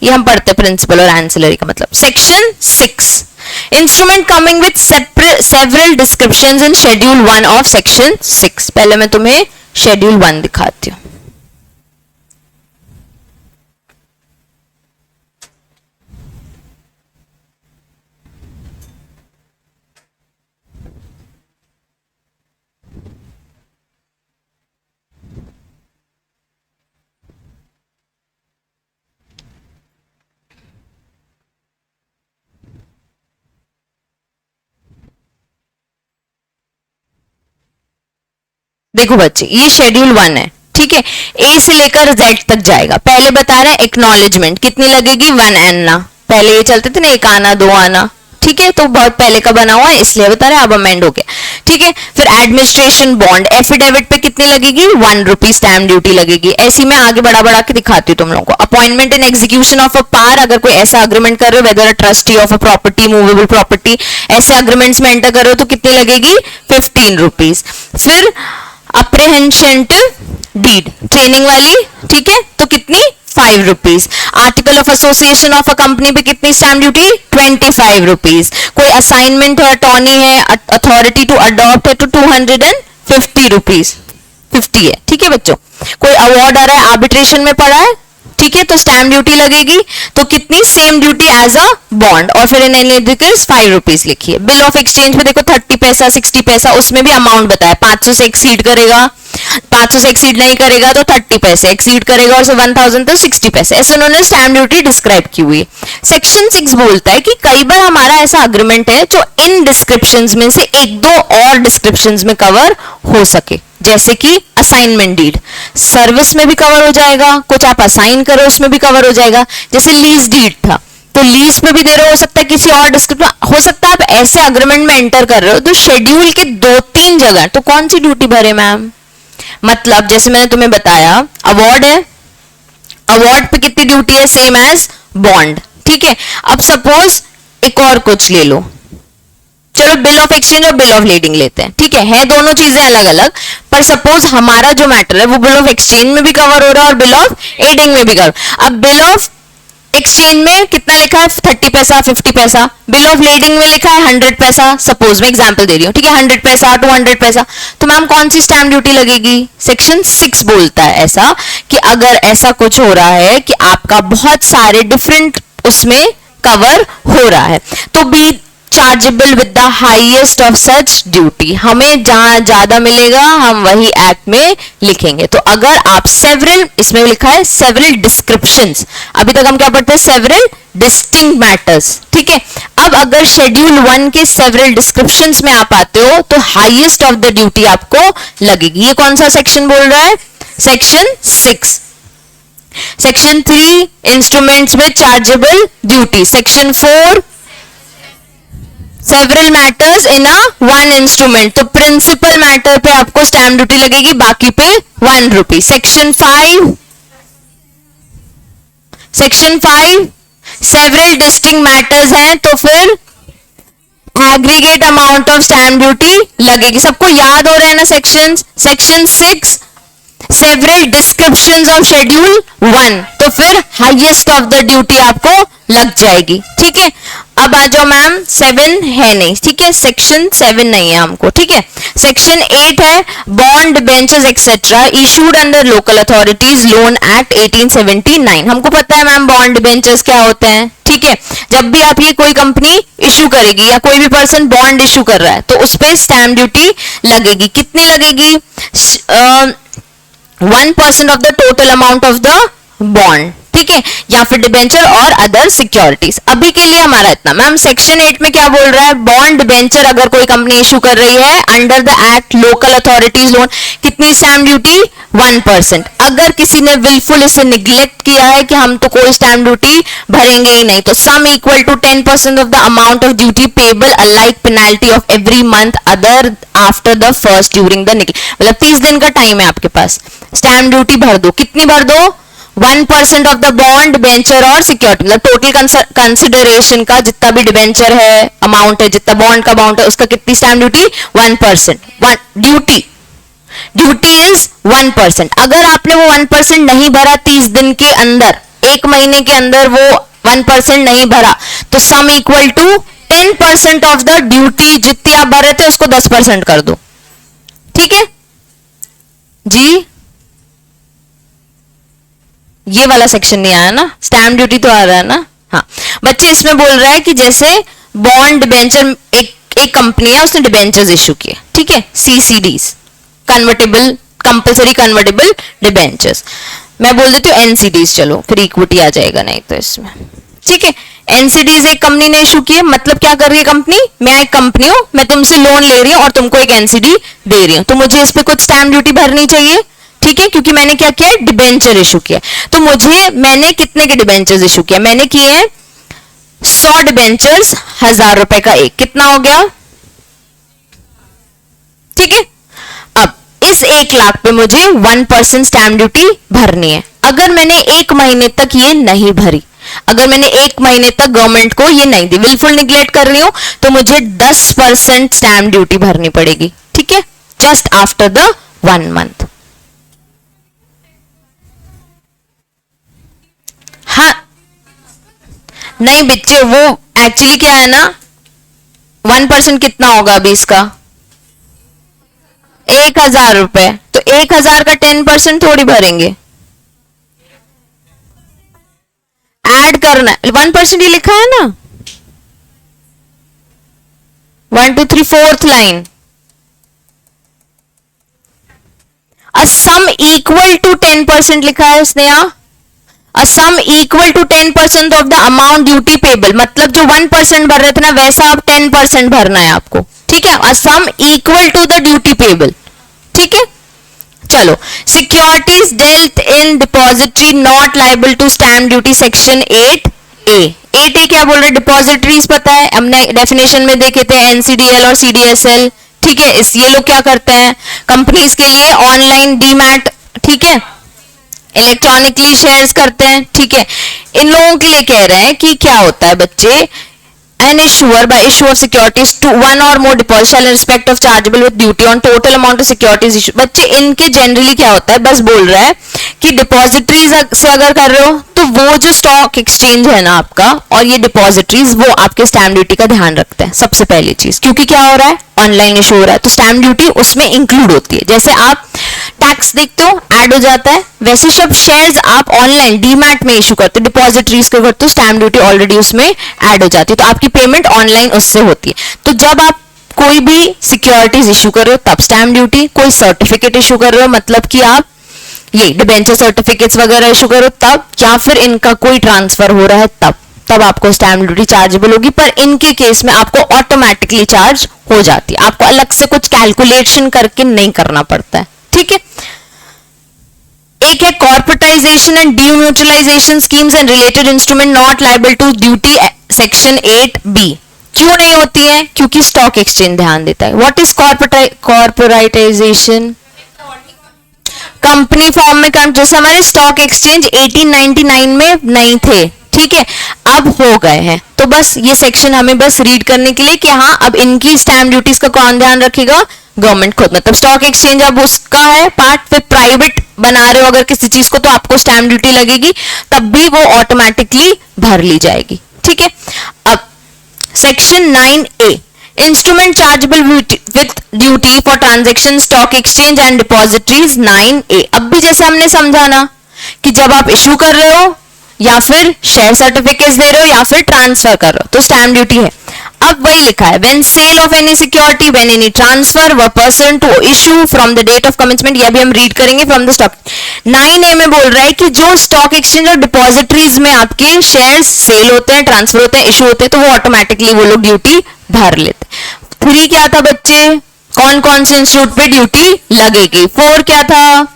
ये हम पढ़ते प्रिंसिपल और एंसिलरी का मतलब। Section 6 instrument coming with several descriptions in schedule 1 of section 6। पहले मैं तुम्हें शेड्यूल 1 दिखाती हूं। देखो बच्चे, ये शेड्यूल 1 है, ठीक है, ए से लेकर जेड तक जाएगा। पहले बता रहे हैं एक्नॉलेजमेंट कितनी लगेगी, 1 आना। पहले ये चलते थे ना, 1 आना 2 आना, ठीक है, तो बहुत पहले का बना हुआ है इसलिए बता रहे हैं, अब अमेंड हो गया, ठीक है। फिर एडमिनिस्ट्रेशन बॉन्ड, एफिडेविट पे कितनी लगेगी, 1 रुपी स्टैम्प ड्यूटी लगेगी। ऐसी मैं आगे बढ़ा बढ़ा के दिखाती हूँ तुम लोगों को। Appointment and execution of a power, अगर कोई ऐसा अग्रीमेंट कर रहे हो, whether a trustee of a property, movable property, ऐसे अग्रीमेंट्स में एंटर कर रहे हो तो कितनी लगेगी, 15 रुपीज। फिर अप्रहेंशेंटिव डीड, ट्रेनिंग वाली, ठीक है, तो कितनी, 5 rupees. Article of association of a company पे कितनी स्टैम्प ड्यूटी, 25 रुपीज। कोई असाइनमेंट है, अटॉर्नी है, अथॉरिटी टू अडॉप्ट है, तो 250 रुपीज, 50 है, ठीक है बच्चों। कोई अवार्ड आ रहा है, आर्बिट्रेशन में पड़ा है, ठीक है, तो स्टैम्प ड्यूटी लगेगी, तो कितनी, same duty as a bond, और फिर इन एनी केस 5 रुपीज लिखिए। बिल ऑफ एक्सचेंज पे देखो 30 पैसा 60 पैसा, उसमें भी अमाउंट बताया, 500 से एक्सीड करेगा, 500 से एक्सीड नहीं करेगा तो 30 पैसे, एक्सीड करेगा और 1000 तो 60 पैसे, ऐसे उन्होंने स्टैम्प ड्यूटी डिस्क्राइब की हुई है। सेक्शन 6 बोलता है कि कई बार हमारा ऐसा अग्रीमेंट है जो इन डिस्क्रिप्शंस में से एक दो और डिस्क्रिप्शंस में कवर हो सके, जैसे कि असाइनमेंट डीड, सर्विस में भी कवर हो जाएगा, कुछ आप असाइन करो उसमें भी कवर हो जाएगा, जैसे लीज डीड था तो लीज पे भी दे रहे हो सकता है, किसी और डिस्क्रिप्शन हो सकता है, आप ऐसे अग्रीमेंट में एंटर कर रहे हो तो शेड्यूल के 2-3 जगह, तो कौन सी ड्यूटी भरे मैम, मतलब जैसे मैंने तुम्हें बताया अवार्ड है, अवार्ड पे कितनी ड्यूटी है, सेम एज बॉन्ड, ठीक है। अब सपोज एक और कुछ ले लो, चलो बिल ऑफ एक्सचेंज और बिल ऑफ लीडिंग लेते हैं, ठीक है दोनों चीजें अलग अलग, पर सपोज हमारा जो मैटर है वो बिल ऑफ एक्सचेंज में भी कवर हो रहा है और बिल ऑफ एडिंग में भी कवर। अब बिल ऑफ एक्सचेंज में कितना लिखा है, 30 पैसा 50 पैसा, बिल ऑफ लीडिंग में लिखा है 100 पैसा, सपोज मैं एग्जांपल दे रही हूँ, ठीक है, 100 पैसा 200 पैसा, तो मैम कौन सी स्टैम्प ड्यूटी लगेगी। सेक्शन 6 बोलता है ऐसा कि अगर ऐसा कुछ हो रहा है कि आपका बहुत सारे डिफरेंट उसमें कवर हो रहा है तो B chargeable with the highest of such duty, हमें जहां ज्यादा मिलेगा हम वही एक्ट में लिखेंगे। तो अगर आप सेवरल, इसमें लिखा है सेवरल डिस्क्रिप्शंस, अभी तक हम क्या पढ़ते हैं, सेवरल डिस्टिंक्ट मैटर्स, ठीक है। अब अगर शेड्यूल 1 के सेवरल डिस्क्रिप्शंस में आप आते हो तो हाईएस्ट ऑफ द ड्यूटी आपको लगेगी। ये कौन सा सेक्शन बोल रहा है, सेक्शन 6। सेक्शन 3 इंस्ट्रूमेंट्स में chargeable duty, section 4 several matters in a one instrument, तो प्रिंसिपल मैटर पे आपको स्टैम्प ड्यूटी लगेगी, बाकी पे 1 rupee. Section 5 several distinct matters हैं तो फिर aggregate amount of stamp duty लगेगी। सबको याद हो रहा है ना sections. Section 6 several descriptions of schedule 1, तो फिर हाईएस्ट ऑफ द ड्यूटी आपको लग जाएगी, ठीक है। अब आ जाओ मैम, 7 है नहीं, ठीक है, सेक्शन 7 नहीं है हमको, ठीक है। सेक्शन 8 है bond benches etcetera issued under local authorities loan act 1879। हमको पता है मैम बॉन्ड बेंचेस क्या होते हैं, ठीक है। जब भी आप ये कोई कंपनी इशू करेगी या कोई भी पर्सन बॉन्ड इशू कर रहा है तो उस पर स्टैम्प ड्यूटी लगेगी। कितनी लगेगी, 1% of the total amount of the bond, ठीक है, या फिर डिबेंचर और अदर सिक्योरिटीज। अभी के लिए हमारा इतना। मैम सेक्शन 8 में क्या बोल रहा है, बॉन्ड डिबेंचर अगर कोई कंपनी इशू कर रही है under the act local authorities loan, कितनी स्टैम्प ड्यूटी, 1%। अगर किसी ने विलफुल इसे निग्लेक्ट किया है कि हम तो कोई स्टैम्प ड्यूटी भरेंगे ही नहीं, तो sum equal to 10% of the amount of duty payable alike penalty of every month other after the first during the neglect, मतलब 30 दिन का टाइम है आपके पास, स्टैम्प ड्यूटी भर दो। कितनी भर दो, 1% ऑफ द बॉन्ड डिबेंचर और सिक्योरिटी, मतलब टोटल कंसिडरेशन का जितना भी डिबेंचर है अमाउंट है, जितना बॉन्ड का अमाउंट है, उसका कितनी स्टैम्प ड्यूटी, 1%। Duty is 1%। अगर आपने वो 1% नहीं भरा 30 दिन के अंदर, एक महीने के अंदर वो 1% नहीं भरा, तो sum equal to 10% of the duty, जितनी आप भर रहे थे उसको 10% कर दो, ठीक है जी। ये वाला सेक्शन नहीं आया ना, स्टैम्प ड्यूटी तो आ रहा है ना। हाँ बच्चे, इसमें बोल रहा है कि जैसे बॉन्ड डिबेंचर, एक कंपनी है उसने डिबेंचर्स इशू किए, ठीक है, सीसीडीज, कन्वर्टेबल कंपलसरी कन्वर्टेबल डिबेंचर्स, मैं बोल देती हूँ एनसीडीज, चलो फिर इक्विटी आ जाएगा नहीं तो इसमें, ठीक है। एनसीडीज एक कंपनी ने इशू किए, मतलब क्या कर रही है कंपनी, मैं एक कंपनी हूं, मैं तुमसे लोन ले रही हूं और तुमको एक एनसीडी दे रही हूं, तो मुझे इस पे कुछ स्टैम्प ड्यूटी भरनी चाहिए, ठीक है, क्योंकि मैंने क्या किया, डिबेंचर इशू किया। तो मैंने कितने के डिबेंचर्स इशू किया, मैंने किए हैं 100 डिबेंचर्स, 1000 रुपए का एक, कितना हो गया, ठीक है। अब इस 1 लाख पे मुझे 1% स्टैम्प ड्यूटी भरनी है। अगर मैंने 1 महीने तक ये नहीं भरी, अगर मैंने 1 महीने तक गवर्नमेंट को ये नहीं दी, विलफुल निग्लेक्ट कर रही हूं, तो मुझे 10% स्टैम्प ड्यूटी भरनी पड़ेगी, ठीक है, जस्ट आफ्टर द 1 मंथ। हाँ नहीं बच्चे, वो एक्चुअली क्या है ना, 1% कितना होगा अभी इसका, 1000 रुपए, तो 1000 का 10% थोड़ी भरेंगे, ऐड करना है, 1% ये लिखा है ना, 1 2 3 4th line, a sum equal to 10% लिखा है इसने यहाँ, a sum equal to 10% of the amount duty payable, मतलब जो 1% भर रहे थे ना वैसा आप 10% भरना है आपको, ठीक है, a sum equal to the duty payable, ठीक है। चलो, securities dealt in depository not liable to stamp duty, section 8A। 8A क्या बोल रहे, डिपॉजिटरीज पता है, हमने डेफिनेशन में देखे थे एनसीडीएल और सीडीएसएल, ठीक है, इस ये लोग क्या करते हैं, कंपनीज के लिए ऑनलाइन डीमैट, ठीक है, इलेक्ट्रॉनिकली शेयर्स करते हैं, ठीक है। इन लोगों के लिए कह रहे हैं कि क्या होता है बच्चे, an issuer by issue of securities to one or more deposits shall in respect of chargeable with duty on total amount of securities issue। बच्चे इनके जनरली क्या होता है, बस बोल रहा है कि डिपॉजिटरीज से अगर कर रहे हो तो वो जो स्टॉक एक्सचेंज है ना आपका और ये डिपॉजिटरीज, वो आपके स्टैम्प ड्यूटी का ध्यान रखते हैं सबसे पहली चीज, क्योंकि क्या हो रहा है, ऑनलाइन इशू हो रहा है, तो स्टैम्प ड्यूटी उसमें इंक्लूड होती है। जैसे आप टैक्स देखते हो ऐड हो जाता है, वैसे सब शेयर्स आप ऑनलाइन डीमैट में इशू करते हो, डिपॉजिटरीज के करते हो, स्टैम्प ड्यूटी ऑलरेडी उसमें ऐड हो जाती है, तो आपकी पेमेंट ऑनलाइन उससे होती है। तो जब आप कोई भी सिक्योरिटीज इशू कर रहे हो तब स्टैम्प ड्यूटी, कोई सर्टिफिकेट इशू कर रहे हो मतलब कि आप ये डिबेंचर सर्टिफिकेट्स वगैरह इशू करो तब, या फिर इनका कोई ट्रांसफर हो रहा है तब आपको स्टैम्प ड्यूटी चार्जेबल होगी, पर इनके केस में आपको ऑटोमेटिकली चार्ज हो जाती है, आपको अलग से कुछ कैलकुलेशन करके नहीं करना पड़ता है, ठीक है। एक है corporatisation and demutualisation schemes and related instrument not liable to duty, section 8B। क्यों नहीं होती है, क्योंकि स्टॉक एक्सचेंज ध्यान देता है। What is corporatisation, company form में काम, जैसे हमारे स्टॉक एक्सचेंज 1899 में नहीं थे, ठीक है, अब हो गए हैं, तो बस ये सेक्शन हमें बस रीड करने के लिए कि हाँ अब इनकी स्टैम्प ड्यूटीज का कौन ध्यान रखेगा, गवर्नमेंट खुद। मतलब स्टॉक एक्सचेंज अब उसका है पार्ट, फिर प्राइवेट बना रहे हो अगर किसी चीज को तो आपको स्टैम्प ड्यूटी लगेगी, तब भी वो ऑटोमेटिकली भर ली जाएगी, ठीक है। अब section 9A, instrument chargeable with duty for transaction stock exchange and depositories 9A। अब भी जैसे हमने समझा ना कि जब आप इशू कर रहे हो या फिर शेयर सर्टिफिकेट्स दे रहे हो या फिर ट्रांसफर कर रहे हो तो स्टैम्प ड्यूटी है। अब वही लिखा है, when sale of any security, when any transfer व person to issue from the date of commencement, ये भी हम रीड करेंगे फ्रॉम द स्टॉक। 9A में बोल रहा है कि जो स्टॉक एक्सचेंज और डिपॉजिटरीज में आपके शेयर्स सेल होते हैं, ट्रांसफर होते हैं, इशू होते हैं, तो वो ऑटोमेटिकली वो लोग ड्यूटी भर लेते हैं। 3 क्या था बच्चे, कौन कौन से इंस्टीट्यूट पे ड्यूटी लगेगी। 4 क्या था,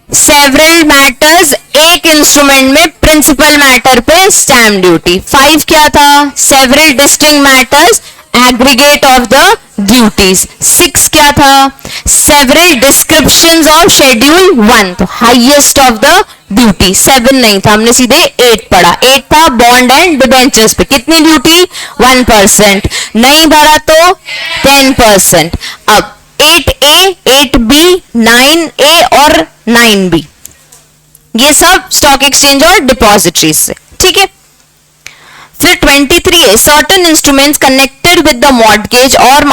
सेवरल मैटर्स, एक इंस्ट्रूमेंट में प्रिंसिपल मैटर पे स्टैम्प ड्यूटी। 5 क्या था, several distinct matters, aggregate of the duties. 6 क्या था, सेवरल डिस्क्रिप्शंस ऑफ शेड्यूल 1, तो हाईएस्ट ऑफ द ड्यूटी। 7 नहीं था, हमने सीधे 8 पढ़ा। 8 था बॉन्ड एंड डिबेंचर्स पे कितनी ड्यूटी, 1%, नहीं भरा तो 10%। अब 8A, 8B, 9A और 9B, ये सब स्टॉक एक्सचेंज और डिपॉजिटरीज से, ठीक है। फिर 23A, certain instruments connected with the mortgage or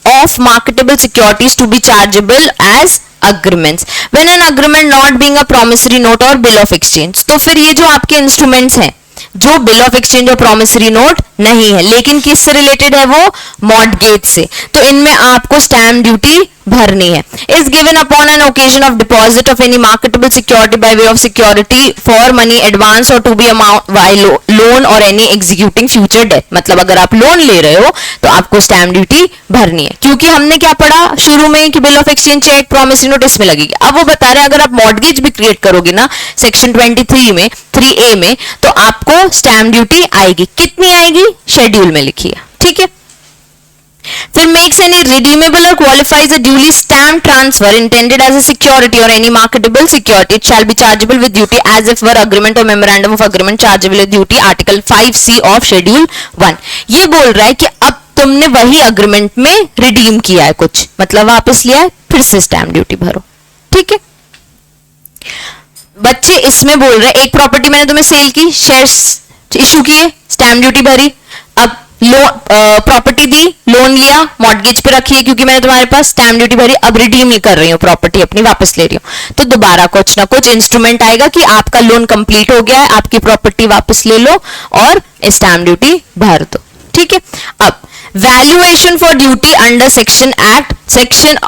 of marketable securities to be chargeable as agreements when an agreement not being a promissory note or bill of exchange. तो फिर ये जो आपके इंस्ट्रूमेंट्स हैं जो बिल ऑफ एक्सचेंज और promissory note नहीं है लेकिन किससे रिलेटेड है, वो मॉर्टगेज से, तो इनमें आपको स्टैम्प ड्यूटी भरनी है. Is given upon an occasion of deposit of any marketable security by way of security for money advance or to be amount by loan or any executing future debt. मतलब अगर आप loan ले रहे हो तो आपको स्टैम्प ड्यूटी भरनी है, क्योंकि हमने क्या पढ़ा शुरू में कि bill of exchange, cheque, promissory note इसमें लगेगी. अब वो बता रहे हैं अगर आप मॉर्गेज भी क्रिएट करोगे ना सेक्शन 23 में 3A में, तो आपको स्टैम्प ड्यूटी आएगी. कितनी आएगी शेड्यूल में लिखी है. ठीक है. फिर makes any redeemable or qualifies a duly stamp transfer intended as a security or any marketable security, it shall be chargeable with duty as if were agreement or memorandum of agreement chargeable with duty. Article 5C of schedule 1. ये बोल रहा है कि अब तुमने वही agreement में redeem किया है कुछ, मतलब वापस लिया है, फिर से स्टैम्प ड्यूटी भरो. ठीक है. बच्चे इसमें बोल रहे हैं एक प्रॉपर्टी मैंने तुम्हें सेल की, शेयर्स इशू किए, स्टैम्प ड्यूटी भरी. अब प्रॉपर्टी दी, लोन लिया, मॉर्गेज पे रखी है क्योंकि मैंने तुम्हारे पास स्टैम्प ड्यूटी भरी, अब रिडीम ही कर रही हूँ, प्रॉपर्टी अपनी वापस ले रही हूँ, तो दोबारा कुछ ना कुछ इंस्ट्रूमेंट आएगा कि आपका लोन कंप्लीट हो गया है, आपकी प्रॉपर्टी वापस ले लो और स्टैम्प ड्यूटी भर दो. ठीक है. अब valuation for duty under section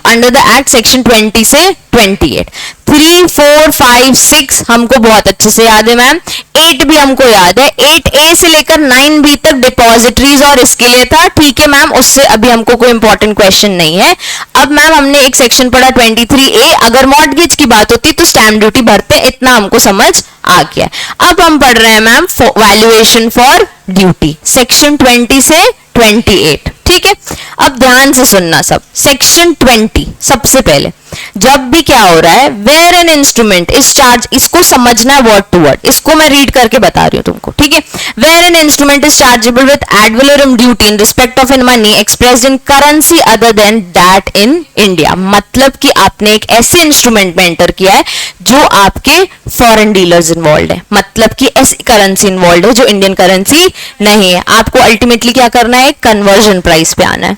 under the act section 20 से 28. 3, 4, 5, 6 हमको बहुत अच्छे से याद है मैम. 8 भी हमको याद है. 8A से लेकर 9B तक डिपॉजिटरीज और इसके लिए था. ठीक है मैम, उससे अभी हमको कोई इंपॉर्टेंट क्वेश्चन नहीं है. अब मैम हमने एक सेक्शन पढ़ा 23A, अगर मॉर्गेज की बात होती तो स्टैम्प ड्यूटी भरते, इतना हमको समझ आ गया. अब हम पढ़ रहे हैं ma'am valuation for duty section 20 से 28. ठीक है. अब ध्यान से सुनना सब. सेक्शन 20 सबसे पहले जब भी क्या हो रहा है, where an instrument is charge, इसको समझना है वर्ड टू वर्ड, इसको मैं रीड करके बता रही हूं तुमको. ठीक है. Where an instrument is chargeable with ad valorem duty in respect of in money expressed in currency other than that in India. मतलब कि आपने एक ऐसे इंस्ट्रूमेंट में एंटर किया है जो आपके फॉरेन डीलर्स इन्वॉल्व है, मतलब कि ऐसी करेंसी इन्वॉल्व है जो इंडियन करेंसी नहीं है. आपको अल्टीमेटली क्या करना है, कन्वर्जन प्राइस पे आना है.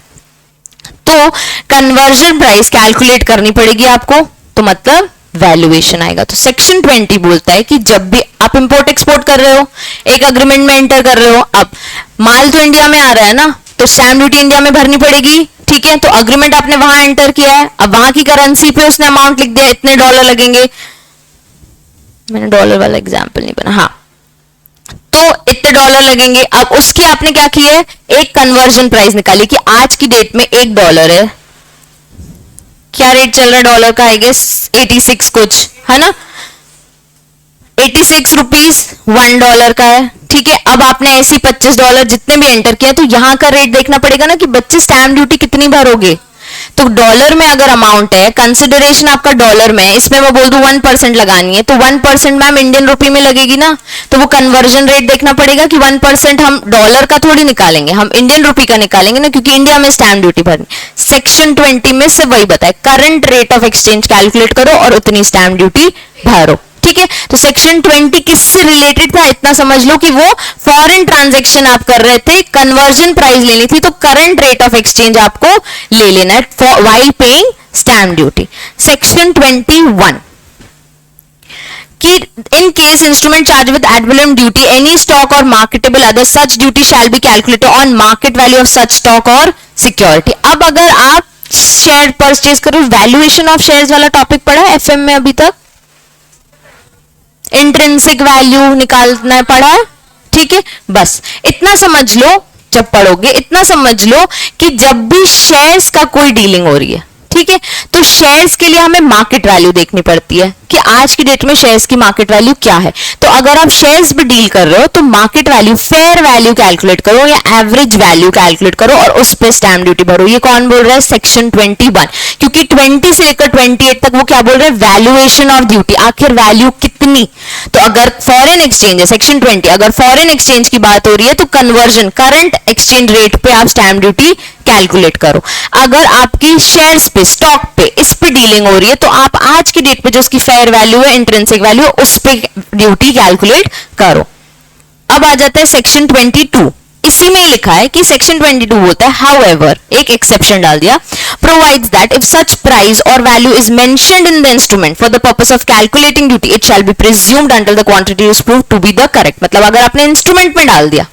तो कन्वर्जन प्राइस कैलकुलेट करनी पड़ेगी आपको, तो मतलब वैल्यूएशन आएगा. तो सेक्शन 20 बोलता है कि जब भी आप इंपोर्ट एक्सपोर्ट कर रहे हो, एक अग्रीमेंट में एंटर कर रहे हो, अब माल तो इंडिया में आ रहा है ना, तो स्टैम्प ड्यूटी इंडिया में भरनी पड़ेगी. ठीक है. तो अग्रीमेंट आपने वहां एंटर किया है, अब वहां की करेंसी पे उसने अमाउंट लिख दिया, इतने डॉलर लगेंगे. मैंने डॉलर वाला एग्जाम्पल नहीं बना. हाँ, तो इतने डॉलर लगेंगे. अब उसकी आपने क्या किया है, एक कन्वर्जन प्राइस निकाली कि आज की डेट में $1 है, क्या रेट चल रहा है डॉलर का, आई गेस 86 कुछ है ना, 86 रुपीज $1 का है. ठीक है. अब आपने ऐसी $25 जितने भी एंटर किया, तो यहां का रेट देखना पड़ेगा ना कि बच्चे स्टैम्प ड्यूटी कितनी भरोगे. तो डॉलर में अगर अमाउंट है, कंसिडरेशन आपका डॉलर में है, इसमें मैं बोल दूं 1% लगानी है, तो 1% मैम इंडियन रुपी में लगेगी ना, तो वो कन्वर्जन रेट देखना पड़ेगा कि 1% हम डॉलर का थोड़ी निकालेंगे, हम इंडियन रुपी का निकालेंगे ना, क्योंकि इंडिया में स्टैम्प ड्यूटी भरनी. सेक्शन 20 में से वही बताए, current rate of exchange calculate करो और उतनी स्टैम्प ड्यूटी भरो. ठीक है. तो सेक्शन 20 किससे रिलेटेड था, इतना समझ लो कि वो फॉरेन ट्रांजैक्शन आप कर रहे थे, कन्वर्जन प्राइस लेनी थी, तो करंट रेट ऑफ एक्सचेंज आपको ले लेना है while paying stamp duty. Section 21 कि in case instrument charge with ad valorem duty any stock or marketable other such duty shall be calculated on market value of such stock or security. अब अगर आप share purchase करो, valuation of shares वाला topic पढ़ा है FM में अभी तक, इंट्रिंसिक वैल्यू निकालना पड़ा है. ठीक है. बस इतना समझ लो, जब पढ़ोगे इतना समझ लो कि जब भी शेयर्स का कोई डीलिंग हो रही है, ठीक है, तो शेयर्स के लिए हमें मार्केट वैल्यू देखनी पड़ती है कि आज की डेट में शेयर्स की मार्केट वैल्यू क्या है. तो अगर आप शेयर्स भी डील कर रहे हो तो market value, fair value calculate करो या एवरेज वैल्यू कैलकुलेट करो और उस पर स्टैम्प ड्यूटी भरो. ये कौन बोल रहा है, सेक्शन 21. क्योंकि 20 से लेकर 28 तक वो क्या बोल रहे हैं, वैल्यूएशन ऑफ ड्यूटी, आखिर वैल्यू कितनी. तो अगर फॉरेन एक्सचेंज है सेक्शन 20, अगर फॉरेन एक्सचेंज की बात हो रही है तो कन्वर्जन करंट एक्सचेंज रेट पे आप स्टैम्प ड्यूटी कैलकुलेट करो. अगर आपकी शेयर्स पे, स्टॉक पे, इस पे डीलिंग हो रही है तो आप आज की डेट पे जो उसकी फेयर वैल्यू है, इंट्रिंसिक वैल्यू, उस पे ड्यूटी कैलकुलेट करो. अब आ जाता है सेक्शन 22. इसी में लिखा है कि सेक्शन 22 बोलता है हाउएवर, एक एक्सेप्शन डाल दिया, provides that if such price or value is mentioned in the instrument for the purpose of calculating duty it shall be presumed until the quantity is proved to be the correct. मतलब अगर आपने instrument में डाल दिया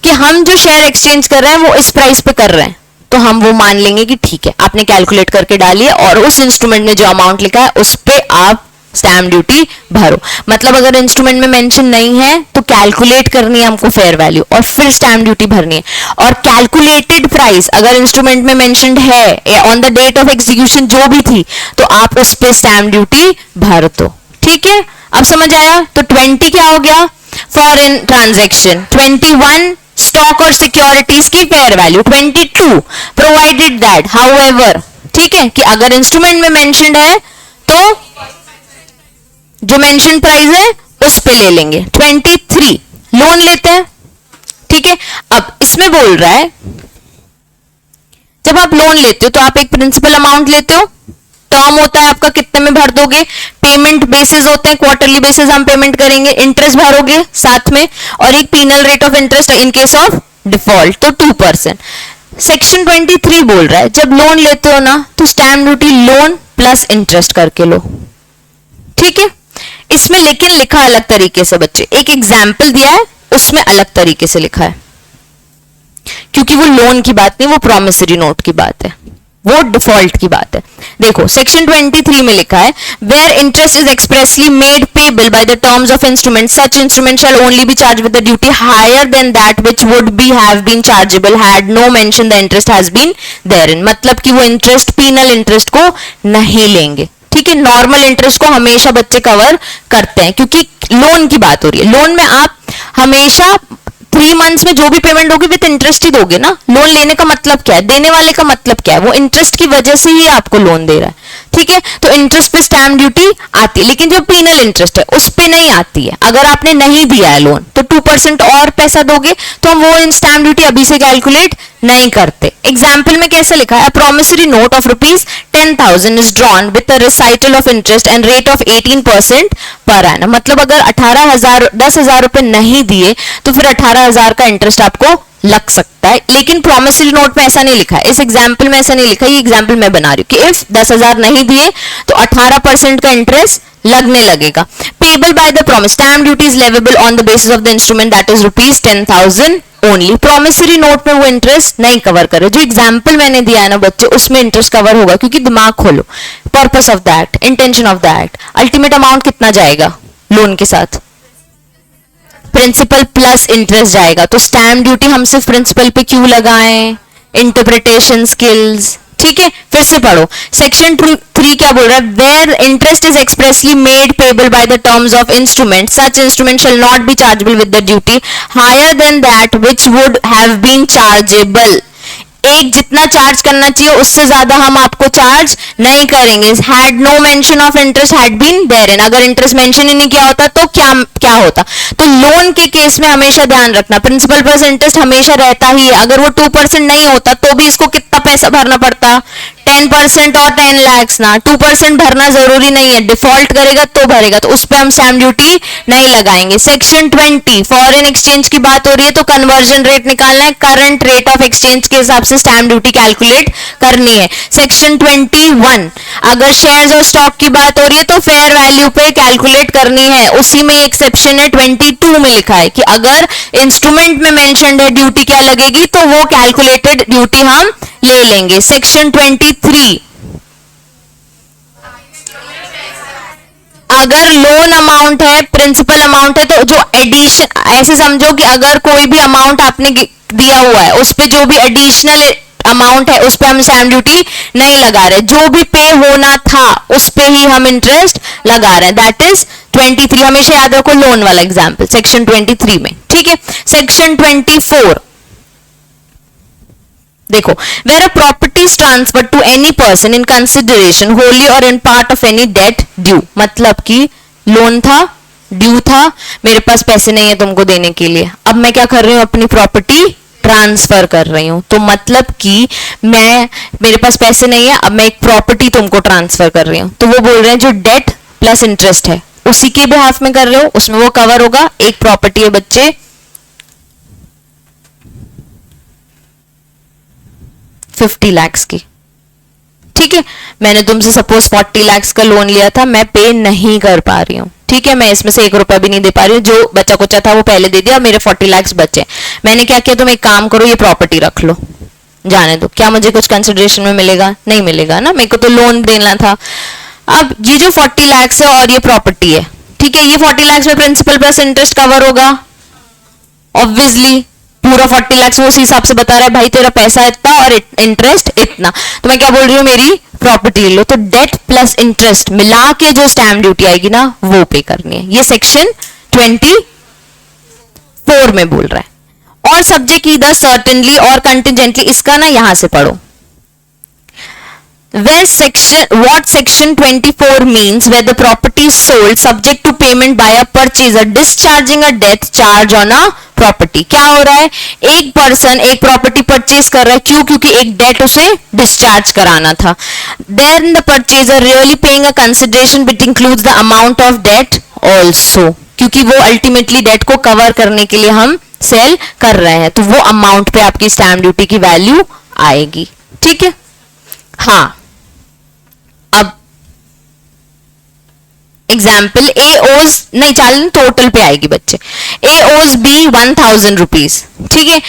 कि हम जो share exchange कर रहे हैं वो इस प्राइस पे कर रहे हैं, तो हम वो मान लेंगे कि ठीक है आपने कैलकुलेट करके डाली है और उस इंस्ट्रूमेंट में जो अमाउंट लिखा है उस पे आप स्टैम्प ड्यूटी भरो। मतलब अगर इंस्ट्रूमेंट में मेंशन नहीं है तो कैलकुलेट करनी है हमको फेयर वैल्यू और फिर स्टैम्प ड्यूटी भरनी है। और कैलकुलेटेड प्राइस अगर इंस्ट्रूमेंट में मेंशन्ड है on the date of execution जो भी थी तो आप उस पे स्टैम्प ड्यूटी भर दो। ठीक है, अब समझ आया? तो 20 क्या हो गया? Foreign transaction. 21 स्टॉक और सिक्योरिटीज की fair value. 22 provided that however, ठीक है, कि अगर इंस्ट्रूमेंट में मेंशन्ड है तो जो मेंशन प्राइस है उस पे ले लेंगे। 23 लोन लेते हैं। ठीक है, अब इसमें बोल रहा है जब आप लोन लेते हो तो आप एक प्रिंसिपल अमाउंट लेते हो, टर्म होता है आपका कितने में भर दोगे, पेमेंट बेसिस होते हैं, क्वार्टरली बेसिस हम पेमेंट करेंगे, इंटरेस्ट भरोगे साथ में, और एक penal rate of interest in case of default तो 2%। सेक्शन 23 बोल रहा है जब लोन लेते हो ना तो stamp duty loan plus interest करके लो। ठीक है, इसमें लेकिन लिखा अलग तरीके से बच्चे, एक एग्जाम्पल दिया है उसमें अलग तरीके से लिखा है, क्योंकि वो लोन की बात नहीं, वो प्रॉमिसरी नोट की बात है, वो डिफॉल्ट की बात है। देखो सेक्शन 23 में लिखा है where interest is expressly made payable by the terms of instrument such instrument shall only be charge with the duty higher than that which would be have been chargeable had no mention the interest has been therein. मतलब कि वो interest penal interest को नहीं लेंगे। ठीक है, normal interest को हमेशा बच्चे कवर करते हैं क्योंकि लोन की बात हो रही है। लोन में आप हमेशा 3 मंथ्स में जो भी पेमेंट होगी विद इंटरेस्ट ही दोगे ना। लोन लेने का मतलब क्या है, देने वाले का मतलब क्या है, वो इंटरेस्ट की वजह से ही आपको लोन दे रहा है। ठीक है, तो इंटरेस्ट पे स्टैम्प ड्यूटी आती है, लेकिन जो पीनल इंटरेस्ट है उस पे नहीं आती है। अगर आपने नहीं दिया है लोन तो 2% और पैसा दोगे तो हम वो स्टैम्प ड्यूटी अभी से कैलकुलेट नहीं करते। एग्जाम्पल में कैसे लिखा है, promissory note of ₹10,000 is drawn with a recital of interest and rate of 18% per annum. मतलब अगर 10,000 रुपए नहीं दिए तो फिर 18,000 का इंटरेस्ट आपको लग सकता है, लेकिन प्रॉमिसरी नोट में ऐसा नहीं लिखा है, इस एग्जाम्पल में ऐसा नहीं लिखा है। ये एग्जाम्पल मैं बना रही हूँ कि इफ 10,000 नहीं दिए तो 18% का इंटरेस्ट लगने लगेगा। Payable by the promise stamp duty is leviable on the basis of the instrument that is ₹10,000 only. Promissory note में वो इंटरेस्ट नहीं कवर करे। जो एग्जाम्पल मैंने दिया है ना बच्चे उसमें इंटरेस्ट कवर होगा, क्योंकि दिमाग खोलो, purpose of that, intention of that, ultimate amount कितना जाएगा लोन के साथ, प्रिंसिपल प्लस इंटरेस्ट जाएगा। तो स्टैम्प ड्यूटी हम सिर्फ प्रिंसिपल पे क्यों लगाएं, इंटरप्रिटेशन स्किल्स। ठीक है, फिर से पढ़ो सेक्शन 3 क्या बोल रहा है, where interest is expressly made payable by the terms of instrument such instrument shall not be chargeable with the duty higher than that which would have been chargeable. एक जितना चार्ज करना चाहिए उससे ज्यादा हम आपको चार्ज नहीं करेंगे। Had no mention of interest had been therein, अगर इंटरेस्ट मेंशन ही नहीं किया होता तो क्या होता। तो लोन के केस में हमेशा ध्यान रखना प्रिंसिपल प्लस इंटरेस्ट हमेशा रहता ही है। अगर वो 2% नहीं होता तो भी इसको कितना पैसा भरना पड़ता, 10% और 10 लाख ना। 2% भरना जरूरी नहीं है, डिफॉल्ट करेगा तो भरेगा, तो उस पर हम स्टैम्प ड्यूटी नहीं लगाएंगे। सेक्शन 20 फॉरेन एक्सचेंज की बात हो रही है तो कन्वर्जन रेट निकालना है, करंट रेट ऑफ एक्सचेंज के हिसाब से स्टैम्प ड्यूटी कैलकुलेट करनी है। सेक्शन 21 अगर शेयर्स और स्टॉक की बात हो रही है तो फेयर वैल्यू पे कैलकुलेट करनी है। उसी में एक्सेप्शन है, 22 में लिखा है कि अगर इंस्ट्रूमेंट में मेंशन्ड है ड्यूटी क्या लगेगी तो वो कैलकुलेटेड ड्यूटी हम ले लेंगे। सेक्शन 23 अगर लोन अमाउंट है, प्रिंसिपल अमाउंट है, तो जो एडिशन, ऐसे समझो कि अगर कोई भी अमाउंट आपने दिया हुआ है उस पे जो भी एडिशनल अमाउंट है उस पे हम स्टैम्प ड्यूटी नहीं लगा रहे, जो भी पे होना था उस पे ही हम इंटरेस्ट लगा रहे हैं। दैट इज 23, हमेशा याद रखो लोन वाला एग्जाम्पल सेक्शन 23 में। ठीक है, सेक्शन 24 देखो, where a property is transferred to any person in consideration wholly or in part of any debt due. मतलब कि लोन था, ड्यू था, मेरे पास पैसे नहीं है तुमको देने के लिए, अब मैं क्या कर रही हूँ, अपनी प्रॉपर्टी ट्रांसफर कर रही हूँ। तो मतलब कि मेरे पास पैसे नहीं है, अब मैं एक प्रॉपर्टी तुमको ट्रांसफर कर रही हूँ। तो वो बोल रहे हैं जो डेट प्लस इंटरेस्ट है उसी के बिहाफ में कर रहे हो, उसमें वो कवर होगा। एक प्रॉपर्टी है बच्चे 50 लाख की, ठीक है, मैंने तुमसे सपोज 40 लाख का लोन लिया था, मैं पे नहीं कर पा रही हूँ, ठीक है, मैं इसमें से 1 रुपया भी नहीं दे पा रही हूँ, जो बचा कुचा था वो पहले दे दिया, मेरे 40 लाख बचे। मैंने क्या किया, तुम एक काम करो, ये प्रॉपर्टी रख लो, जाने दो, क्या मुझे कुछ कंसिडरेशन में मिलेगा? नहीं मिलेगा ना, मेरे को तो लोन देना था। अब ये जो 40 लाख है और ये प्रॉपर्टी है, ठीक है, ये 40 लाख में प्रिंसिपल प्लस इंटरेस्ट कवर होगा ऑब्वियसली, पूरा 40 लाख वो उस हिसाब से बता रहा है भाई तेरा पैसा इतना और इंटरेस्ट इतना, तो मैं क्या बोल रही हूँ मेरी प्रॉपर्टी ले लो, तो डेट प्लस इंटरेस्ट मिला के जो स्टैम्प ड्यूटी आएगी ना वो पे करनी है, ये सेक्शन 24 में बोल रहा है। और सब्जेक्ट ईदर सर्टेनली और कंटिजेंटली, इसका ना यहां से पढ़ो, where section 24 means where the property is sold subject to payment by a purchaser discharging a debt charge on a property। क्या हो रहा है, एक पर्सन एक प्रॉपर्टी परचेज कर रहा है, क्यों? क्योंकि एक डेट उसे डिस्चार्ज कराना था। Then the purchaser really paying a consideration which includes the amount of debt also, क्योंकि वो अल्टीमेटली डेट को कवर करने के लिए हम सेल कर रहे हैं, तो वो अमाउंट पे आपकी स्टैम्प ड्यूटी की वैल्यू आएगी, ठीक है। हाँ, अब एग्जाम्पल, ए ओज नहीं चाल टोटल पे आएगी बच्चे, ए ओज बी 1000 रुपीज, ठीक है,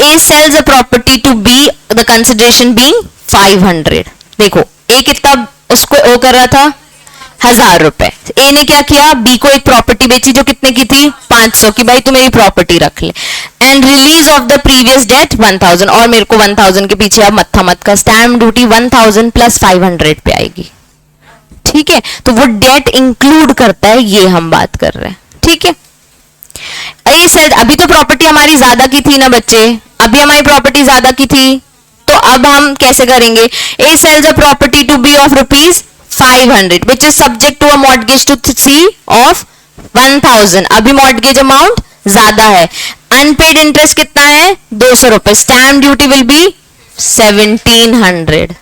A sells a property to be the consideration being 500। देखो ए कितना उसको ओ कर रहा था 1000 रुपए, ए ने क्या किया, बी को एक प्रॉपर्टी बेची जो कितने की थी 500 की, भाई तू मेरी प्रॉपर्टी रख ले, and release of the previous debt 1000, और मेरे को 1000 के पीछे अब मत्था मत का, स्टैम्प ड्यूटी 1000 प्लस 500 पे आएगी, ठीक है, तो वो डेट इंक्लूड करता है, ये हम बात कर रहे हैं, ठीक है। ए सेल, अभी तो प्रॉपर्टी हमारी ज्यादा की थी ना बच्चे, अभी हमारी प्रॉपर्टी ज्यादा की थी, तो अब हम कैसे करेंगे, A sells a property to be of rupees 500 which is subject to a mortgage to C of 1000, अभी mortgage amount ज्यादा है, अनपेड इंटरेस्ट कितना है 200 रुपए, स्टैम्प ड्यूटी विल बी 1700,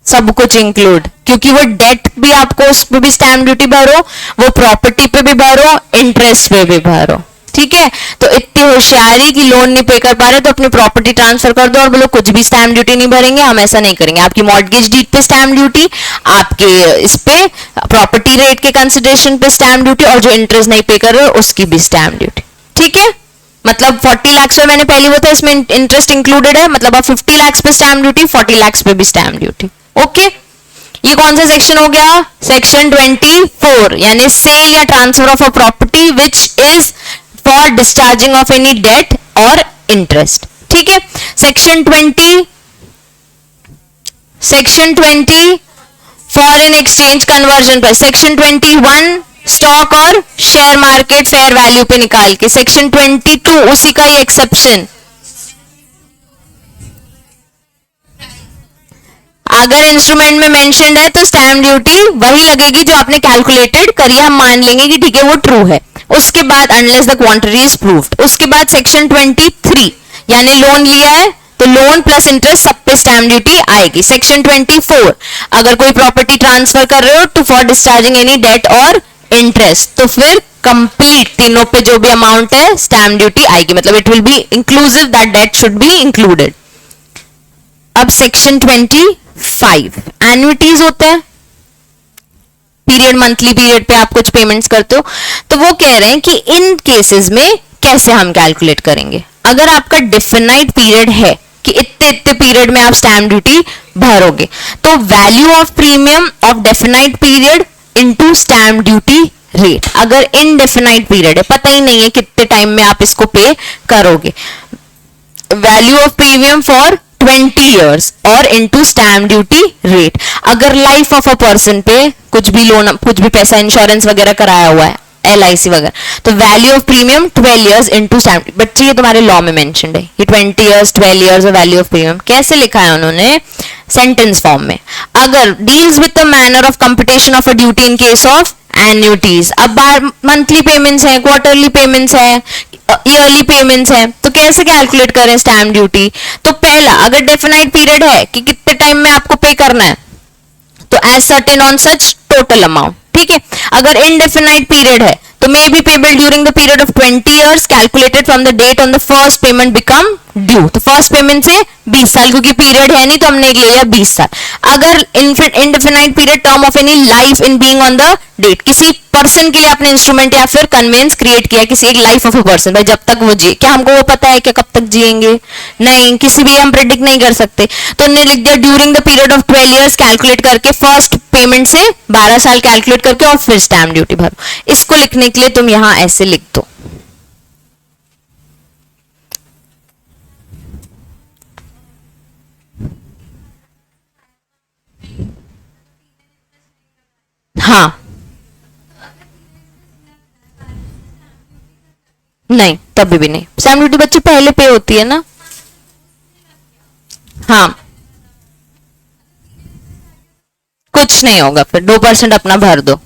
सब कुछ इंक्लूड, क्योंकि वो डेट भी आपको उस पे भी स्टैम्प ड्यूटी भरो, वो प्रॉपर्टी पे भी भरो, इंटरेस्ट पे भी भरो, ठीक है। तो इतनी होशियारी की लोन नहीं पे कर पा रहे तो अपनी प्रॉपर्टी ट्रांसफर कर दो और बोलो कुछ भी स्टैम्प ड्यूटी नहीं भरेंगे, हम ऐसा नहीं करेंगे, आपकी मॉर्टगेज डीड पे स्टैम्प ड्यूटी, आपके इस पे प्रॉपर्टी रेट के कंसिडरेशन पे स्टैम्प ड्यूटी, और जो इंटरेस्ट नहीं पे कर रहे हो उसकी भी स्टैम्प ड्यूटी, ठीक है। मतलब 40 लाख में मैंने पहले वो था, इसमें इंटरेस्ट इंक्लूडेड है, मतलब अब 50 लाख पे स्टैम्प ड्यूटी, 40 लाख पे भी स्टैम्प ड्यूटी, ओके। ये कौन सा सेक्शन हो गया, सेक्शन 24, यानी सेल या transfer of a property which is for discharging of any debt और इंटरेस्ट, ठीक है। सेक्शन 20 फॉरेन एक्सचेंज कन्वर्जन पर, सेक्शन 21 स्टॉक और शेयर मार्केट फेयर वैल्यू पे निकाल के, सेक्शन 22 उसी का ही एक्सेप्शन, अगर इंस्ट्रूमेंट में मेंशन्ड है तो स्टैम्प ड्यूटी वही लगेगी जो आपने कैलकुलेटेड करी, हम मान लेंगे कि ठीक है वो ट्रू है। उसके बाद unless the quantity is proved, उसके बाद सेक्शन 23 यानी लोन लिया है तो लोन प्लस इंटरेस्ट सब पे स्टैम्प ड्यूटी आएगी। सेक्शन 24 अगर कोई प्रॉपर्टी ट्रांसफर कर रहे हो to for discharging any debt और इंटरेस्ट, तो फिर कंप्लीट तीनों पे जो भी अमाउंट है स्टैम्प ड्यूटी आएगी, मतलब it will be inclusive, that debt should be included. अब सेक्शन 25 एन्युइटीज होते हैं, पीरियड मंथली पीरियड पे आप कुछ पेमेंट्स करते हो, तो वो कह रहे हैं कि इन केसेस में कैसे हम कैलकुलेट करेंगे। अगर आपका डिफिनाइट पीरियड है कि इतने इतने पीरियड में आप स्टैम्प ड्यूटी भरोगे, तो value of premium of definite period into stamp duty rate. अगर इनडेफिनाइट पीरियड है, पता ही नहीं है कितने टाइम में आप इसको पे करोगे, value of premium for 20 years और इनटू स्टैम्प ड्यूटी रेट। अगर लाइफ ऑफ अ पर्सन पे कुछ भी लोन, कुछ भी पैसा इंश्योरेंस वगैरह कराया हुआ है, LIC वगैरह, तो value of premium 12 years into stamp, बच्चे ये तुम्हारे लॉ में मेंशन्ड है, ये 20 years 12 years value of premium कैसे लिखा है उन्होंने, सेंटेंस फॉर्म में। अगर deals with the manner of computation of a duty in case of annuities, अब मंथली पेमेंट्स है, क्वार्टरली पेमेंट्स है, ईयरली पेमेंट्स है, तो कैसे कैलकुलेट करें स्टैम्प ड्यूटी। तो पहला, अगर डेफिनाइट पीरियड है कि कितने टाइम में आपको पे करना है, तो as certain on such total amount, ठीक है। अगर इनडेफिनाइट पीरियड है तो may be payable during the period of 20 years calculated from the date on the first payment become due. तो फर्स्ट पेमेंट से 20 साल, क्योंकि पीरियड है नहीं तो हमने ले लिया 20 साल। अगर indefinite period term of any life in being on the date, किसी पर्सन के लिए आपने इंस्ट्रूमेंट या फिर कन्वेंस क्रिएट किया, किसी एक लाइफ ऑफ अ पर्सन, भाई जब तक वो जिए, क्या हमको वो पता है कि कब तक जिएंगे? नहीं, किसी भी हम प्रेडिक्ट नहीं कर सकते। तो उन्होंने लिख दिया during the period of 12 years calculate करके फर्स्ट पेमेंट से 12 साल कैलकुलेट करके और फिर स्टैम्प ड्यूटी भरो। इसको लिखने के लिए तुम यहां ऐसे लिख दो। हाँ, नहीं तभी भी नहीं, स्टैम्प ड्यूटी बच्चे पहले पे होती है ना। हाँ, कुछ नहीं होगा, फिर 2% अपना भर दो।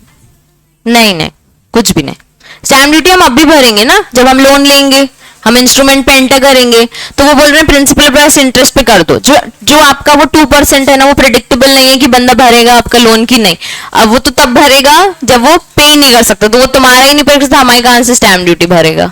नहीं नहीं, कुछ भी नहीं। स्टैम्प ड्यूटी हम अब भी भरेंगे ना, जब हम लोन लेंगे, हम इंस्ट्रूमेंट पे एंटर करेंगे, तो वो बोल रहे हैं प्रिंसिपल प्लस इंटरेस्ट पे कर दो। जो जो आपका वो 2% है ना, वो प्रेडिक्टेबल नहीं है कि बंदा भरेगा आपका लोन की नहीं। अब वो तो तब भरेगा जब वो पे नहीं कर सकता, तो वो तुम्हारा ही नहीं पे कर सकता, हमारे कहां से स्टैम्प ड्यूटी भरेगा?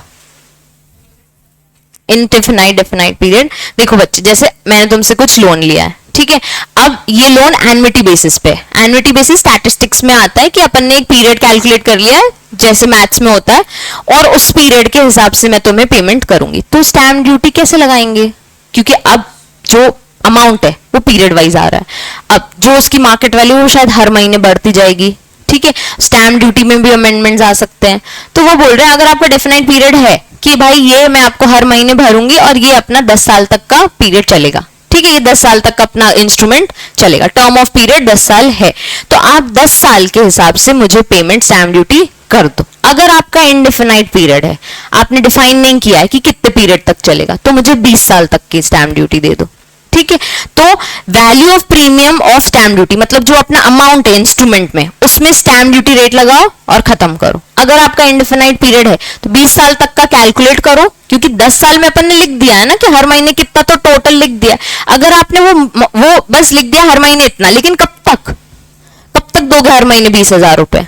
Indefinite definite period. देखो बच्चे, जैसे मैंने तुमसे कुछ लोन लिया है, ठीक है, अब ये लोन एन्युटी बेसिस पे, एन्युटी बेसिस स्टैटिस्टिक्स में आता है कि अपन ने एक पीरियड कैलकुलेट कर लिया है, जैसे मैथ्स में होता है, और उस पीरियड के हिसाब से मैं तुम्हें पेमेंट करूंगी। तो स्टैम्प ड्यूटी कैसे लगाएंगे? क्योंकि अब जो अमाउंट है वो पीरियड वाइज आ रहा है, अब जो उसकी मार्केट वैल्यू वो शायद हर महीने बढ़ती जाएगी, ठीक है। स्टैम्प ड्यूटी में भी अमेंडमेंट्स आ सकते हैं। तो वो बोल रहे हैं अगर आपका डेफिनेट पीरियड है कि भाई ये मैं आपको हर महीने भरूंगी और ये अपना 10 साल तक का पीरियड चलेगा, ठीक है, ये 10 साल तक अपना इंस्ट्रूमेंट चलेगा, टर्म ऑफ पीरियड 10 साल है, तो आप 10 साल के हिसाब से मुझे पेमेंट स्टैम्प ड्यूटी कर दो। अगर आपका इनडिफिनाइट पीरियड है, आपने डिफाइन नहीं किया है कि कितने पीरियड तक चलेगा, तो मुझे 20 साल तक की स्टैम्प ड्यूटी दे दो, ठीक है। तो value of premium of stamp duty, मतलब जो अपना अमाउंट है इंस्ट्रूमेंट में, उसमें स्टैम्प ड्यूटी रेट लगाओ और खत्म करो। अगर आपका इंडेफिनाइट पीरियड है तो 20 साल तक का कैलकुलेट करो, क्योंकि 10 साल में अपन ने लिख दिया है ना कि हर महीने कितना, तो टोटल लिख दिया। अगर आपने वो बस लिख दिया हर महीने इतना, लेकिन कब तक दोगे हर महीने 20,000 रुपए?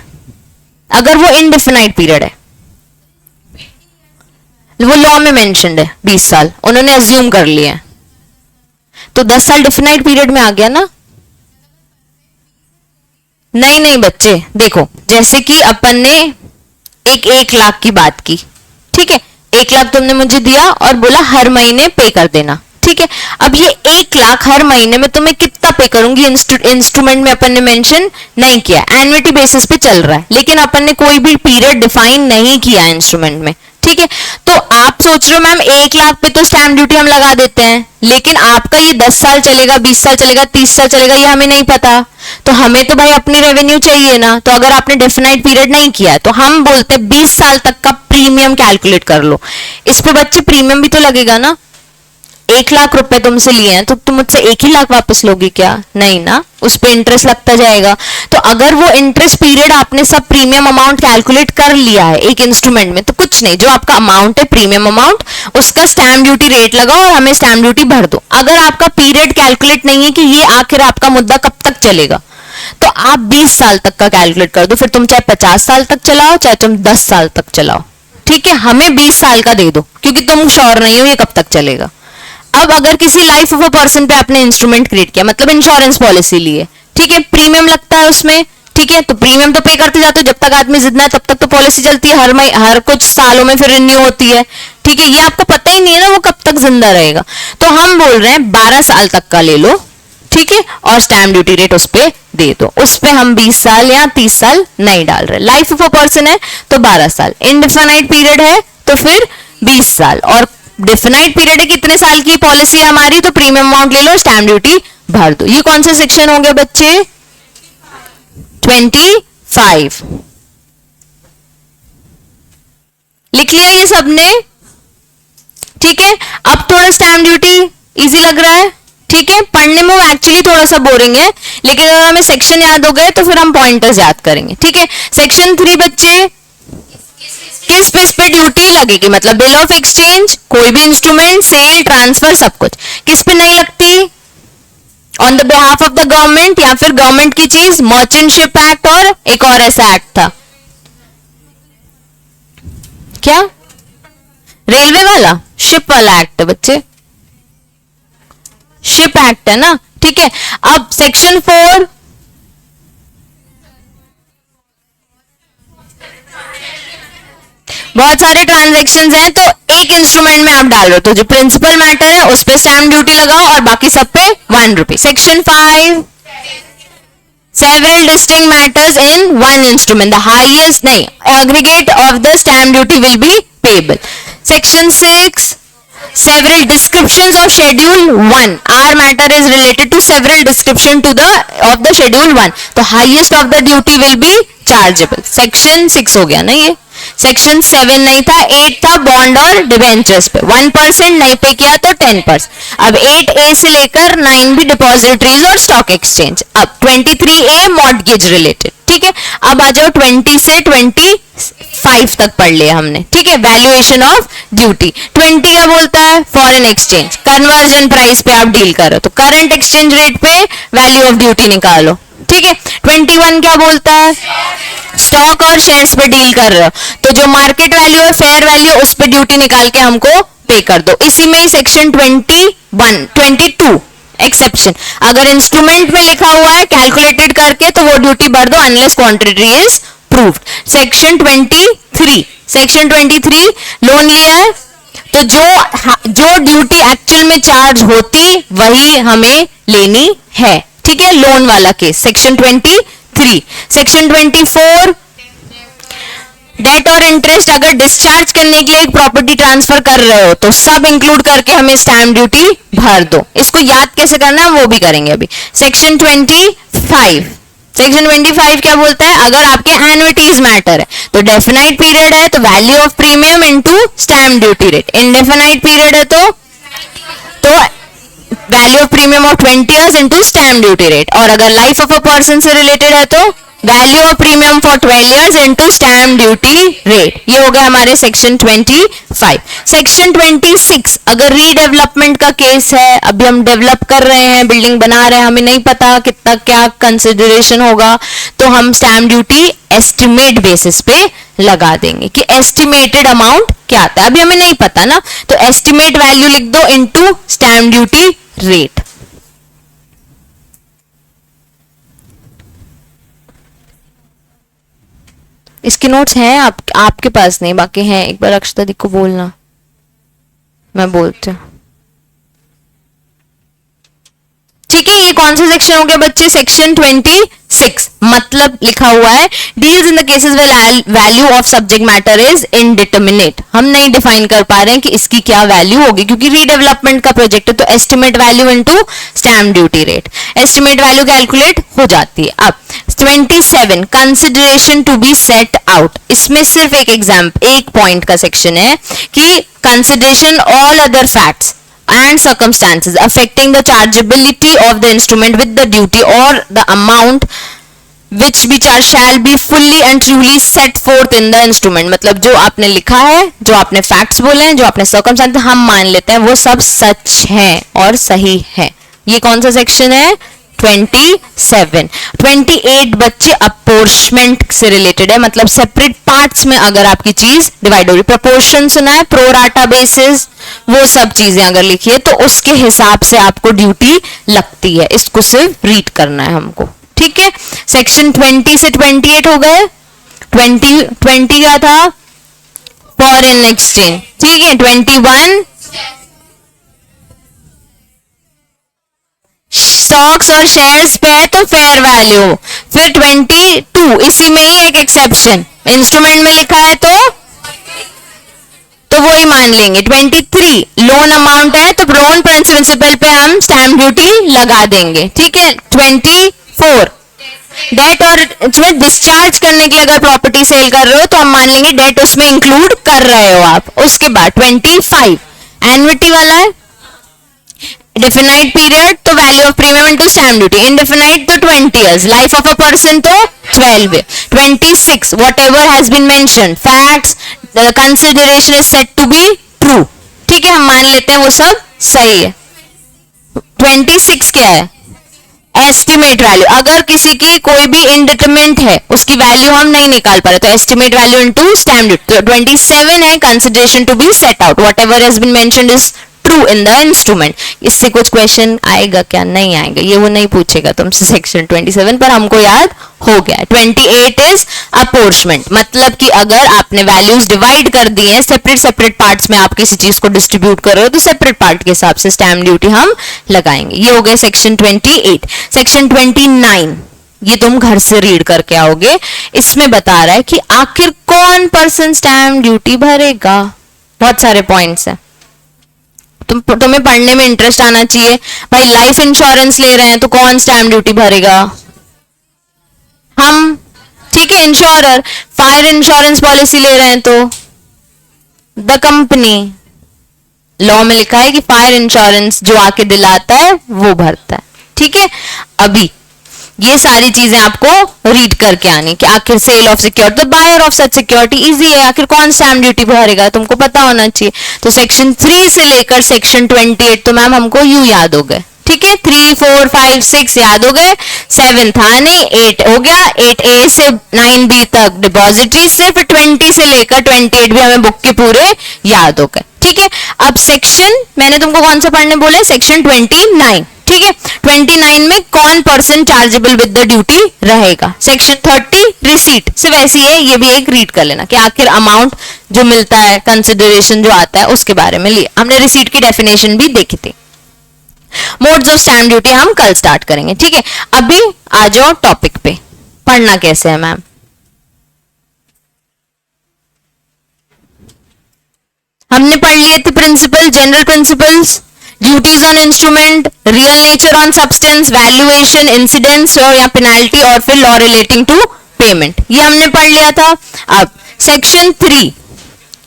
अगर वो इनडेफिनाइट पीरियड है, वो लॉ में मेंशन्ड है 20 साल, उन्होंने अज्यूम कर लिया है, तो 10 साल डिफिनाइट पीरियड में आ गया ना। नहीं नहीं बच्चे, देखो जैसे कि अपन ने 1 लाख की बात की, ठीक है, 1 लाख तुमने मुझे दिया और बोला हर महीने पे कर देना, ठीक है। अब ये 1 लाख हर महीने में तुम्हें कितना पे करूंगी, इंस्ट्रूमेंट में अपन ने मेंशन नहीं किया, एन्युटी बेसिस पे चल रहा है, लेकिन अपन ने कोई भी पीरियड डिफाइन नहीं किया इंस्ट्रूमेंट में, ठीक है। तो आप सोच रहे हो मैम 1 लाख पे तो स्टैम्प ड्यूटी हम लगा देते हैं, लेकिन आपका ये 10 साल चलेगा, 20 साल चलेगा, 30 साल चलेगा, ये हमें नहीं पता, तो हमें तो भाई अपनी रेवेन्यू चाहिए ना। तो अगर आपने डेफिनाइट पीरियड नहीं किया है तो हम बोलते 20 साल तक का प्रीमियम कैलकुलेट कर लो। इस पे बच्चे प्रीमियम भी तो लगेगा ना, 1 लाख रुपए तुमसे लिए हैं तो तुम मुझसे 1 ही लाख वापस लोगी क्या? नहीं ना, उस पे इंटरेस्ट लगता जाएगा। तो अगर वो इंटरेस्ट पीरियड आपने सब प्रीमियम अमाउंट कैलकुलेट कर लिया है एक इंस्ट्रूमेंट में, तो कुछ नहीं, जो आपका अमाउंट है प्रीमियम अमाउंट, उसका स्टैम्प ड्यूटी रेट लगाओ और हमें स्टैम्प ड्यूटी भर दो। अगर आपका पीरियड कैलकुलेट नहीं है कि ये आखिर आपका मुद्दा कब तक चलेगा, तो आप 20 साल तक का कैलकुलेट कर दो, फिर तुम चाहे 50 साल तक चलाओ चाहे तुम 10 साल तक चलाओ, ठीक है। हमें 20 साल का दे दो क्योंकि तुम श्योर नहीं हो ये कब तक चलेगा। अब अगर किसी लाइफ ऑफ अ पर्सन पे आपने इंस्ट्रूमेंट क्रिएट किया, मतलब इंश्योरेंस पॉलिसी लिए, ठीक है, प्रीमियम लगता है उसमें, ठीक है, तो प्रीमियम तो पे करते जाते हो, जब तक आदमी जिंदा है तब तक तो पॉलिसी चलती है, हर कुछ सालों में फिर रिन्यू होती है, ठीक है, ये आपको पता ही नहीं है ना वो कब तक जिंदा रहेगा। तो हम बोल रहे हैं 12 साल तक का ले लो, ठीक है, और स्टैम्प ड्यूटी रेट उस पे दे दो। उस पे हम 20 साल या 30 साल नहीं डाल रहे। लाइफ ऑफ अ पर्सन है तो 12 साल, इनडिफिनाइट पीरियड है तो फिर 20 साल, और डिफिनाइट पीरियड है कितने साल की पॉलिसी है हमारी, तो प्रीमियम अमाउंट ले लो, स्टैम्प ड्यूटी भर दो। ये कौन सा सेक्शन हो गया बच्चे? 25। लिख लिया ये सबने, ठीक है। अब थोड़ा स्टैम्प ड्यूटी इजी लग रहा है, ठीक है, पढ़ने में वो एक्चुअली थोड़ा सा बोरिंग है, लेकिन अगर हमें सेक्शन याद हो गए तो फिर हम पॉइंटर्स याद करेंगे, ठीक है। सेक्शन 3 बच्चे, किस बेस पे ड्यूटी लगेगी, मतलब बिल ऑफ एक्सचेंज, कोई भी इंस्ट्रूमेंट, सेल, ट्रांसफर, सब कुछ किस पे नहीं लगती? On the behalf of the government, या फिर गवर्नमेंट की चीज, मर्चेंटशिप एक्ट और एक और ऐसा एक्ट था, क्या? रेलवे वाला, शिप वाला एक्ट है बच्चे, शिप एक्ट है ना, ठीक है। अब सेक्शन 4, बहुत सारे ट्रांजैक्शंस हैं तो एक इंस्ट्रूमेंट में आप डाल रहे हो, तो जो प्रिंसिपल मैटर है उस पे स्टैम्प ड्यूटी लगाओ और बाकी सब पे 1 rupee. Section 5, several distinct matters in one instrument, the highest नहीं, aggregate of the stamp duty will be payable. Section 6, several descriptions of schedule 1, our matter is related to several description to the of the schedule 1, तो highest of the duty will be chargeable. Section 6 हो गया ना ये। Section 7 नहीं था, 8 था bond और debentures पे 1% नहीं पे किया तो 10%। अब 8A से लेकर 9 भी डिपॉजिटरीज और स्टॉक एक्सचेंज। अब 23A मॉर्टगेज रिलेटेड, ठीक है। अब आ जाओ 20 से 25 तक पढ़ लिया हमने, ठीक है। वैल्यूएशन ऑफ ड्यूटी 20 क्या बोलता है? फॉरेन एक्सचेंज, कन्वर्जन प्राइस पे आप डील करो तो करंट एक्सचेंज रेट पे वैल्यू ऑफ ड्यूटी निकालो, ठीक है। 21 क्या बोलता है? स्टॉक और शेयर्स पे डील कर रहे हो तो जो मार्केट वैल्यू है, फेयर वैल्यू, उस पे ड्यूटी निकाल के हमको पे कर दो। इसी में ही सेक्शन 22 एक्सेप्शन, अगर इंस्ट्रूमेंट में लिखा हुआ है कैलकुलेटेड करके तो वो ड्यूटी भर दो unless quantity is proved. Section 23 loan लिया है तो जो ड्यूटी एक्चुअल में चार्ज होती वही हमें लेनी है, ठीक है, लोन वाला केस। सेक्शन 23। सेक्शन 24 डेट और इंटरेस्ट, अगर डिस्चार्ज करने के लिए एक प्रॉपर्टी ट्रांसफर कर रहे हो तो सब इंक्लूड करके हमें स्टैम्प ड्यूटी भर दो। इसको याद कैसे करना है वो भी करेंगे अभी। सेक्शन 25 क्या बोलता है? अगर आपके एन्युइटीज मैटर है तो डेफिनाइट पीरियड है तो value of premium into stamp duty rate, indefinite period है तो value of premium of 20 years into stamp duty rate, और अगर लाइफ ऑफ अ पर्सन से रिलेटेड है तो value of premium for 12 years into stamp duty rate. ये हो गया हमारे सेक्शन 25। सेक्शन 26 अगर रीडेवलपमेंट का केस है, अभी हम डेवलप कर रहे हैं, बिल्डिंग बना रहे हैं, हमें नहीं पता कितना क्या कंसिडरेशन होगा तो हम स्टैम्प ड्यूटी एस्टिमेट बेसिस पे लगा देंगे कि एस्टिमेटेड अमाउंट क्या आता है, अभी हमें नहीं पता ना, तो एस्टिमेट वैल्यू लिख दो इनटू स्टैम्प ड्यूटी रेट। इसके नोट्स हैं आपके पास नहीं, बाकी हैं, एक बार अक्षता दी को बोलना, मैं बोलती हूँ, ठीक है। ये कौन सा सेक्शन हो गया बच्चे? सेक्शन 26, मतलब लिखा हुआ है deals in the cases where value of subject matter is indeterminate. हम नहीं डिफाइन कर पा रहे हैं कि इसकी क्या वैल्यू होगी क्योंकि रीडेवलपमेंट का प्रोजेक्ट है, तो estimate value into stamp duty rate, estimate value calculate हो जाती है। अब 27 consideration to be set out, इसमें सिर्फ एक पॉइंट का सेक्शन है कि consideration all other facts and circumstances affecting the chargeability of the instrument with the duty or the amount which be charged shall be fully and truly set forth in the instrument। मतलब जो आपने लिखा है, जो आपने facts बोले हैं, जो आपने circumstances हम मान लेते हैं वो सब सच है और सही है। ये कौन सा सेक्शन है? 27। 28 बच्चे अपोर्शमेंट से रिलेटेड है, मतलब सेपरेट पार्ट्स में अगर आपकी चीज डिवाइड हो रही, प्रोपोर्शन सुना है, प्रोराटा बेसिस, वो सब चीजें अगर लिखी है तो उसके हिसाब से आपको ड्यूटी लगती है, इसको सिर्फ रीड करना है हमको, ठीक है। सेक्शन 20 से 28 हो गए। 20 का था फॉरेन एक्सचेंज, ठीक है। 21 स्टॉक्स और शेयर्स पे है तो फेयर वैल्यू। फिर 22 इसी में ही एक एक्सेप्शन, इंस्ट्रूमेंट में लिखा है तो वही मान लेंगे। 23 लोन अमाउंट है तो लोन प्रिंसिपल पे हम स्टैम्प ड्यूटी लगा देंगे, ठीक है। 24 डेट और इसमें डिस्चार्ज करने के लिए अगर प्रॉपर्टी सेल कर रहे हो तो हम मान लेंगे डेट उसमें इंक्लूड कर रहे हो आप। उसके बाद 25 एन्युटी वाला है, डेफिनाइट पीरियड तो value of premium into stamp duty, indefinite तो 20 years, life of a person तो 12 years। 26 whatever has been mentioned facts consideration is set to be true, ठीक है, हम मान लेते हैं वो सब सही है। 26 क्या है? एस्टिमेट वैल्यू, अगर किसी की कोई भी इंडिटरमिनेंट है उसकी वैल्यू हम नहीं निकाल पा रहे तो estimate value into stamp duty. तो 27 है consideration to be set out, whatever has been mentioned is true in the instrument. इससे कुछ क्वेश्चन आएगा क्या? नहीं आएगा, ये वो नहीं पूछेगा तुमसे सेक्शन 27 पर, हमको याद हो गया। 28 इज अपोर्चमेंट, मतलब कि अगर आपने वैल्यूज डिवाइड कर दी हैं सेपरेट सेपरेट पार्ट्स में, आप किसी चीज को डिस्ट्रीब्यूट कर रहे हो तो सेपरेट पार्ट के हिसाब से स्टैम्प ड्यूटी हम लगाएंगे। ये हो गया सेक्शन 28। सेक्शन 29 ये तुम घर से रीड करके आओगे, इसमें बता रहा है कि आखिर कौन पर्सन स्टैम्प ड्यूटी भरेगा। बहुत सारे पॉइंट्स हैं, तुम्हें पढ़ने में इंटरेस्ट आना चाहिए। भाई लाइफ इंश्योरेंस ले रहे हैं तो कौन स्टैम्प ड्यूटी भरेगा? हम, ठीक है, इंश्योरर। फायर इंश्योरेंस पॉलिसी ले रहे हैं तो द कंपनी। लॉ में लिखा है कि फायर इंश्योरेंस जो आके दिलाता है वो भरता है, ठीक है। अभी ये सारी चीजें आपको रीड करके आनी कि आखिर सेल ऑफ सिक्योरिटी, तो buyer of such security easy है, आखिर कौन स्टैम्प ड्यूटी भरेगा तुमको पता होना चाहिए। तो सेक्शन 3 से लेकर सेक्शन 28 तो मैम हमको यू याद हो गए, ठीक है। 3, 4, 5, 6 याद हो गए, 7 था नहीं, 8 हो गया, 8A से 9B तक डिपॉजिटरी से, फिर 20 से लेकर 28 भी हमें बुक के पूरे याद हो गए, ठीक है। अब सेक्शन मैंने तुमको कौन सा पढ़ने बोला है? सेक्शन 29, ठीक है। 29 में कौन person chargeable with the duty रहेगा। सेक्शन 30 रिसीट, सिर्फ ऐसी है, ये भी एक रीड कर लेना कि आखिर अमाउंट जो मिलता है, कंसिडरेशन जो आता है उसके बारे में लिया हमने। रिसीट की डेफिनेशन भी देखी थी। मोड्स ऑफ स्टैम्प ड्यूटी हम कल स्टार्ट करेंगे, ठीक है। अभी आ जाओ टॉपिक पे, पढ़ना कैसे है मैम। हमने पढ़ लिए थे principle, general principles, duties on instrument, real nature on substance, valuation, incidence और या पेनाल्टी, और फिर लॉ रिलेटिंग टू पेमेंट, ये हमने पढ़ लिया था। अब सेक्शन 3,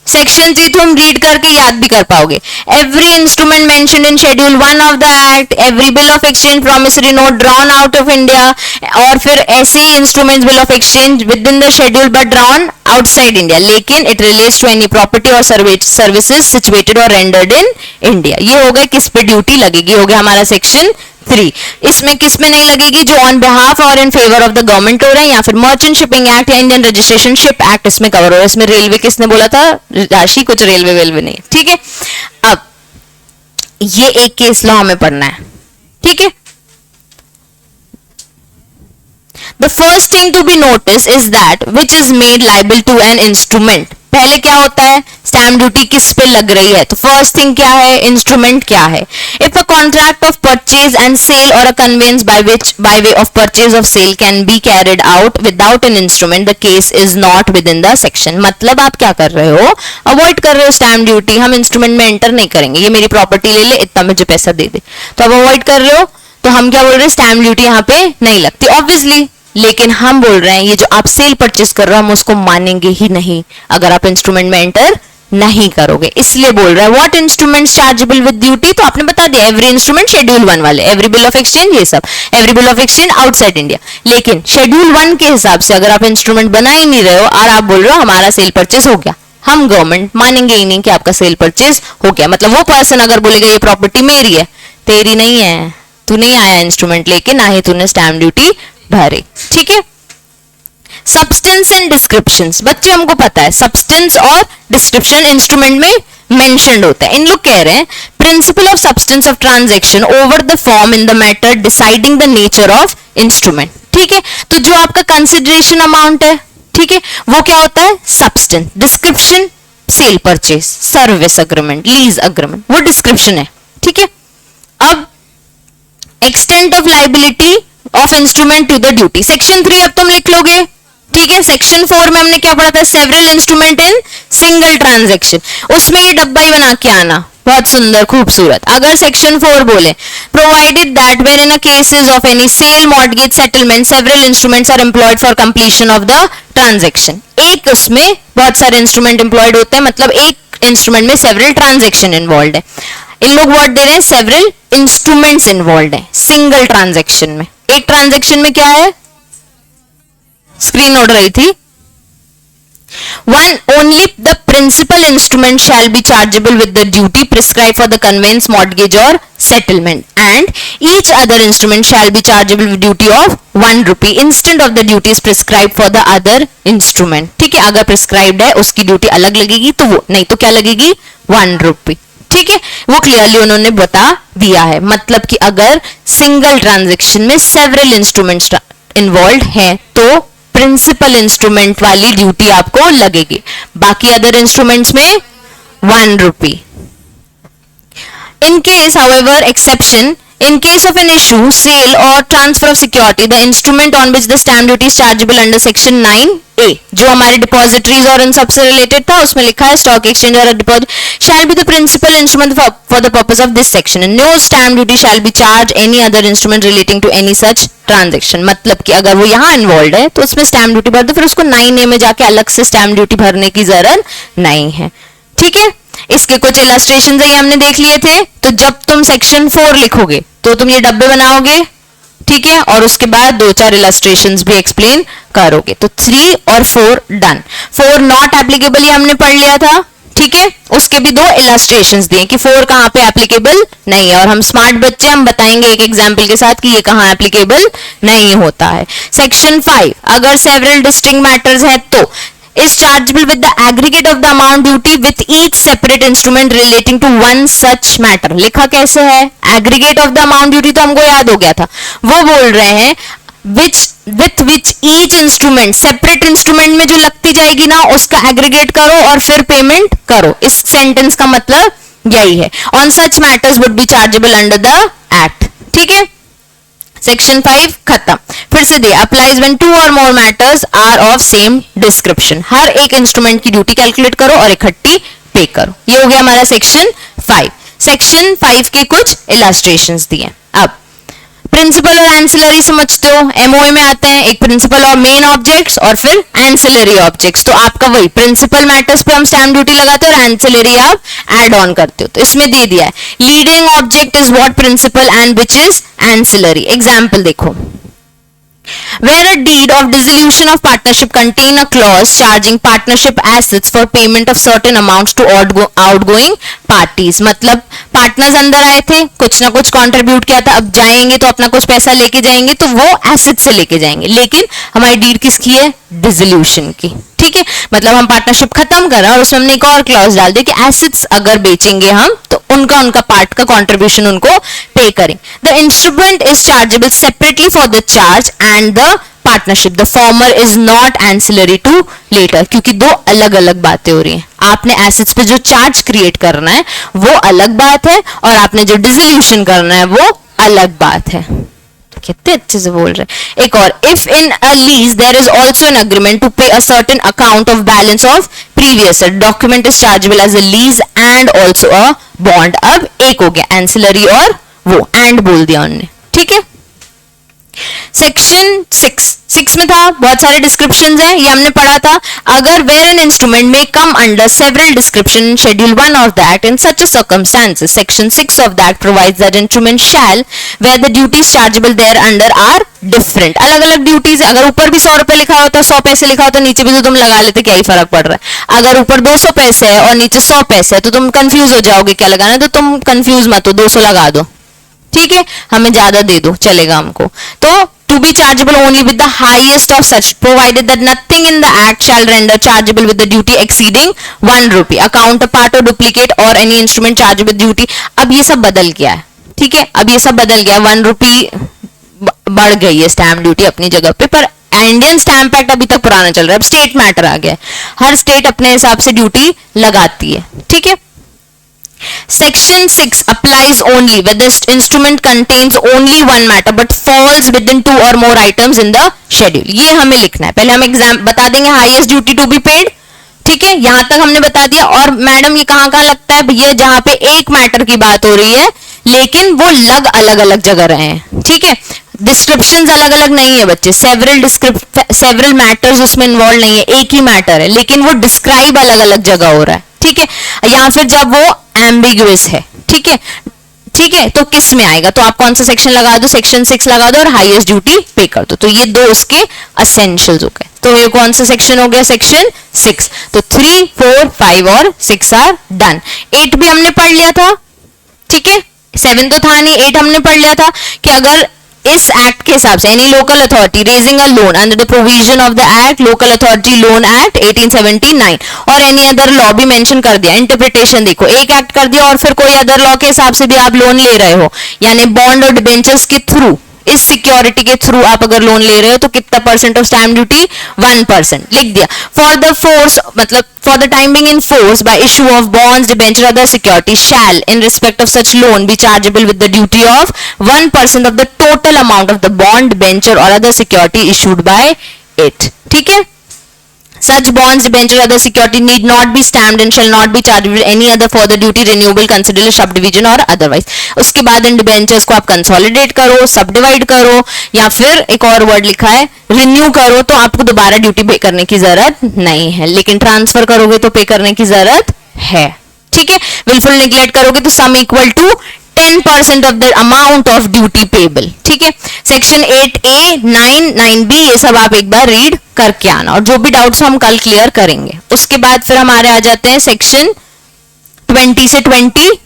सेक्शन 3 तुम रीड करके याद भी कर पाओगे। Every instrument mentioned in schedule 1 of the act, every bill of exchange, promissory note drawn out of India, और फिर ऐसे ही instruments bill of exchange with in the schedule but drawn outside India, लेकिन it relates to any property और services situated और rendered in India. ये हो गया किस पे ड्यूटी लगेगी, हो गया हमारा सेक्शन 3। इसमें किस में नहीं लगेगी? जो ऑन बिहाफ और इन फेवर ऑफ द गवर्नमेंट हो रहे हैं, या फिर मर्चेंट शिपिंग एक्ट या इंडियन रजिस्ट्रेशन शिप एक्ट इसमें कवर हो रहा है। इसमें रेलवे किसने बोला था? राशि, कुछ रेलवे वेलवे नहीं, ठीक है। अब ये एक केस लॉ हमें पढ़ना है, ठीक है। The first thing to be noticed is that which is made liable to an instrument। पहले क्या होता है? स्टैम्प ड्यूटी किस पे लग रही है, तो फर्स्ट थिंग क्या है? इंस्ट्रूमेंट क्या है। If a contract of purchase and sale और a conveyance by way of purchase of sale can be carried out without an instrument, the case is not within the section। मतलब आप क्या कर रहे हो? अवॉइड कर रहे हो स्टैम्प ड्यूटी, हम इंस्ट्रूमेंट में एंटर नहीं करेंगे, ये मेरी प्रॉपर्टी ले ले, इतना मुझे पैसा दे दे, तो आप अवॉइड कर रहे हो। तो हम क्या बोल रहे हैं? स्टैम्प ड्यूटी यहाँ पे नहीं लगती ऑब्वियसली, लेकिन हम बोल रहे हैं ये जो आप सेल परचेस कर रहे हो हम उसको मानेंगे ही नहीं अगर आप इंस्ट्रूमेंट में एंटर नहीं करोगे, इसलिए बोल रहा है what instruments chargeable with duty. तो आपने बता दिया एवरी इंस्ट्रूमेंट शेड्यूल 1 वाले, एवरी बिल ऑफ एक्सचेंज, ये सब every bill of exchange outside India. लेकिन शेड्यूल 1 के हिसाब से अगर आप इंस्ट्रूमेंट बना ही नहीं रहे हो और आप बोल रहे हो हमारा सेल परचेस हो गया, हम गवर्नमेंट मानेंगे ही नहीं कि आपका सेल परचेस हो गया। मतलब वो पर्सन अगर बोलेगा ये प्रॉपर्टी मेरी है, तेरी नहीं है, तू नहीं आया इंस्ट्रूमेंट लेके, ना ही तूने स्टैम्प ड्यूटी भरे, ठीक है। सब्सटेंस एंड डिस्क्रिप्शंस, बच्चे हमको पता है सब्सटेंस और डिस्क्रिप्शन इंस्ट्रूमेंट में मेंशन्ड होता है। इन लोग कह रहे हैं principle of substance of transaction over the form in the matter deciding the nature of instrument, ठीक है। तो जो आपका कंसिडरेशन अमाउंट है, ठीक है, वो क्या होता है? Substance. Description sale purchase, service agreement, lease agreement, वो डिस्क्रिप्शन है, ठीक है। अब extent of liability of instrument to the duty, section 3 अब तुम लिख लोगे, ठीक है। सेक्शन 4 में हमने क्या पढ़ा था? Several instrument in single transaction, उसमें ये डब्बा ही बना के आना, बहुत सुंदर खूबसूरत। अगर सेक्शन 4 बोले provided that where in a cases of any sale, mortgage, settlement, several instruments are employed for completion of the transaction. एक उसमें बहुत सारे इंस्ट्रूमेंट एम्प्लॉयड होते हैं, मतलब एक इंस्ट्रूमेंट में सेवरल ट्रांजैक्शन इन्वॉल्व है। इन लोग वर्ड दे रहे हैं सेवरल इंस्ट्रूमेंट्स इन्वॉल्व है सिंगल ट्रांजैक्शन में। एक ट्रांजैक्शन में क्या है? स्क्रीन उड़ रही थी। One only the principal instrument shall be chargeable with the duty prescribed for the conveyance, mortgage or settlement, and each other instrument shall be chargeable with duty of 1 rupee instead of the duties prescribed for the other instrument. ठीक है, अगर prescribed है उसकी duty अलग लगेगी तो वो, नहीं तो क्या लगेगी 1 रुपी. ठीक है, वो क्लियरली उन्होंने बता दिया है. मतलब कि अगर सिंगल ट्रांजेक्शन में सेवरल इंस्ट्रूमेंट्स इन्वॉल्व हैं तो प्रिंसिपल इंस्ट्रूमेंट वाली ड्यूटी आपको लगेगी, बाकी अदर इंस्ट्रूमेंट्स में 1 रुपी. In case, however, exception, in case of an issue, sale or transfer of security, the instrument on which the stamp duty is chargeable under section 9A, जो हमारे depositories और इन सबसे related था, उसमें लिखा है स्टॉक एक्सचेंज और deposit shall be the principal instrument for the purpose of this section, and no stamp duty shall be charged any other instrument relating to any such transaction. मतलब कि अगर वो यहाँ इन्वॉल्व है तो उसमें स्टैम्प ड्यूटी भर दो, फिर उसको 9A में जाके अलग से स्टैम्प ड्यूटी भरने की जरूरत नहीं है. ठीक है, इसके कुछ इलस्ट्रेशन है, ये हमने देख लिए थे. तो जब तुम सेक्शन 4 लिखोगे तो तुम ये डब्बे बनाओगे, ठीक है, और उसके बाद 2-4 इलस्ट्रेशंस भी एक्सप्लेन करोगे. तो 3 और 4 डन. 4 नॉट एप्लीकेबल ये हमने पढ़ लिया था. ठीक है, उसके भी 2 इलस्ट्रेशंस दिए कि 4 कहां पे एप्लीकेबल नहीं है, और हम स्मार्ट बच्चे हम बताएंगे एक एग्जांपल के साथ कि ये कहां एप्लीकेबल नहीं होता है. सेक्शन 5, अगर सेवरल डिस्टिंक्ट मैटर्स है तो is chargeable with the aggregate of the amount duty with each separate instrument relating to one such matter. लिखा कैसे है? aggregate of the amount duty तो हमको याद हो गया था, वो बोल रहे हैं with which each instrument, separate instrument में जो लगती जाएगी ना उसका aggregate करो और फिर पेमेंट करो. इस सेंटेंस का मतलब यही है. on such matters would be chargeable under the act. ठीक है, सेक्शन 5 खत्म. फिर से दे applies when 2 or more matters are of same description. हर एक इंस्ट्रूमेंट की ड्यूटी कैलकुलेट करो और इकट्ठी पे करो. ये हो गया हमारा सेक्शन 5. सेक्शन 5 के कुछ इलस्ट्रेशंस दिए. अब प्रिंसिपल और एंसिलरी समझते हो, एमओए में आते हैं. एक प्रिंसिपल और मेन ऑब्जेक्ट्स और फिर एंसिलरी ऑब्जेक्ट्स. तो आपका वही प्रिंसिपल मैटर्स पे हम स्टैम्प ड्यूटी लगाते हो और एंसिलरी आप एड ऑन करते हो. तो इसमें दे दिया है leading object is what principal and which is ancillary. Example देखो, where a deed of dissolution of partnership contain a clause charging partnership assets for payment of certain amounts to outgoing parties. मतलब partners अंदर आए थे, कुछ ना कुछ contribute किया था, अब जाएंगे तो अपना कुछ पैसा लेके जाएंगे, तो वो एसेट से लेके जाएंगे. लेकिन हमारी डीड किसकी है? डिसोल्यूशन की. ठीक है, मतलब हम पार्टनरशिप खत्म कर रहे हैं और उसमें हमने एक और क्लॉज डाल दिया कि एसेट्स अगर बेचेंगे हम तो उनका पार्ट का कंट्रीब्यूशन उनको पे करें. The instrument is chargeable separately for the charge and the partnership. The former is not ancillary to latter. क्योंकि 2 अलग अलग बातें हो रही हैं. आपने एसेट्स पे जो चार्ज क्रिएट करना है वो अलग बात है और आपने जो डिसोल्यूशन करना है वो अलग बात है. कितने अच्छे से बोल रहे हैं. एक और, if in a lease there is also an agreement to pay a certain account of balance of previous document is chargeable as a lease and also a bond. अब एक हो गया एंसिलरी और वो एंड बोल दिया उन्होंने. ठीक है, सेक्शन 6 में था, बहुत सारे डिस्क्रिप्शंस हैं, ये हमने पढ़ा था. अगर वेयर एन इंस्ट्रूमेंट में come under several description schedule 1 of that in such a circumstances, section 6 of that provides that instrument shall where the duties chargeable there under are different. अलग अलग ड्यूटीज. अगर ऊपर भी 100 रुपए लिखा होता, 100 पैसे लिखा होता, नीचे भी तो तुम लगा लेते, क्या ही फर्क पड़ रहा है. अगर ऊपर 200 पैसे है और नीचे 100 पैसे है तो तुम कंफ्यूज हो जाओगे क्या लगाना है. तो तुम कंफ्यूज मत हो, 200 लगा दो. ठीक है, हमें ज्यादा दे दो चलेगा हमको. तो to be chargeable only with the highest of such, provided that nothing in the act shall render chargeable with the duty exceeding 1 rupee. A counterpart or duplicate or any instrument chargeable with duty. अब ये सब बदल गया है. ठीक है, अब ये सब बदल गया. 1 रुपी बढ़ गई है स्टैम्प ड्यूटी अपनी जगह पे, पर इंडियन स्टैम्प एक्ट अभी तक पुराना चल रहा है. अब स्टेट मैटर आ गया है, हर स्टेट अपने हिसाब से ड्यूटी लगाती है. ठीक है, Section 6 applies only when the instrument contains only one matter but falls within 2 or more items in the schedule. ये हमें लिखना है. पहले हम एग्जाम बता देंगे highest duty to be paid. ठीक है, यहां तक हमने बता दिया. और मैडम ये कहां कहां लगता है? भैया जहां पे एक मैटर की बात हो रही है लेकिन वो अलग अलग जगह रहे हैं. ठीक है, डिस्क्रिप्शंस अलग अलग नहीं है बच्चे. सेवरल मैटर्स उसमें इन्वॉल्व नहीं है, एक ही मैटर है लेकिन वो डिस्क्राइब अलग अलग जगह हो रहा है. ठीक है, या फिर जब वो एम्बिगुअस है. ठीक है, ठीक है, तो किस में आएगा? तो आप कौन सा सेक्शन लगा दो? सेक्शन 6 लगा दो और हाईएस्ट ड्यूटी पे कर दो. तो ये 2 उसके एसेंशियल्स हो गए. तो ये कौन सा सेक्शन हो गया, सेक्शन 6। तो 3, 4, 5 और 6 आर डन। 8 भी हमने पढ़ लिया था, ठीक है, 7 तो था नहीं, 8 हमने पढ़ लिया था कि अगर इस एक्ट के हिसाब से any local authority raising a loan under the provision of the act local authority loan act 1879 और एनी अदर लॉ भी मेंशन कर दिया। इंटरप्रिटेशन देखो, एक एक्ट कर दिया और फिर कोई अदर लॉ के हिसाब से भी आप लोन ले रहे हो, यानी बॉन्ड और डिबेंचर्स के थ्रू, इस सिक्योरिटी के थ्रू आप अगर लोन ले रहे हो तो कितना परसेंट ऑफ स्टैम्प ड्यूटी, 1% लिख दिया। फॉर द फोर्स मतलब for the time being in force by issue of bonds debenture other security shall in respect of such loan be chargeable with the duty of 1% of the total amount of the bond debenture or other security issued by it, ठीक है। Such bonds, debenture, other security need not be stamped and shall not be charged with any other further duty renewable, considerable subdivision or otherwise। उसके बाद इन debentures को आप consolidate करो, सबडिवाइड करो, या फिर एक और वर्ड लिखा है रिन्यू करो, तो आपको दोबारा ड्यूटी पे करने की जरूरत नहीं है, लेकिन ट्रांसफर करोगे तो पे करने की जरूरत है, ठीक है। विलफुल निग्लेक्ट करोगे तो sum equal to 10% of the amount of duty payable, ठीक है। सेक्शन 8A, 9, 9B ये सब आप एक बार रीड करके आना, और जो भी डाउट्स हम कल क्लियर करेंगे। उसके बाद फिर हमारे आ जाते हैं सेक्शन 20 से 28,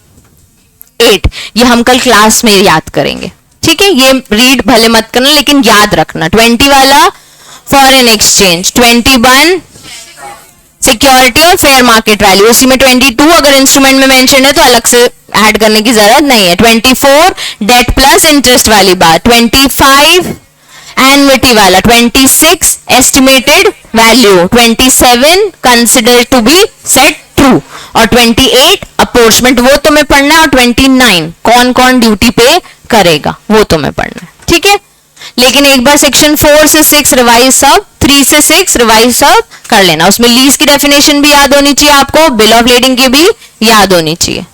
ये हम कल क्लास में याद करेंगे, ठीक है। ये रीड भले मत करना लेकिन याद रखना। 20 वाला फॉरेन एक्सचेंज, 21 सिक्योरिटी और फेयर मार्केट वैल्यू, उसी में 22 अगर इंस्ट्रूमेंट में मेंशन है तो अलग से ऐड करने की जरूरत नहीं है। 24 डेट प्लस इंटरेस्ट वाली बात, 25 एन्युटी वाला, 26 estimated value, 27 consider to be set true और 28 अपॉर्चमेंट, वो तुम्हें पढ़ना है, और 29 कौन कौन ड्यूटी पे करेगा वो तुम्हें पढ़ना है, ठीक है। लेकिन एक बार सेक्शन 4 से 6 रिवाइज सब, 3 से 6 रिवाइज सब कर लेना। उसमें लीज की डेफिनेशन भी याद होनी चाहिए आपको, बिल ऑफ लेडिंग की भी याद होनी चाहिए।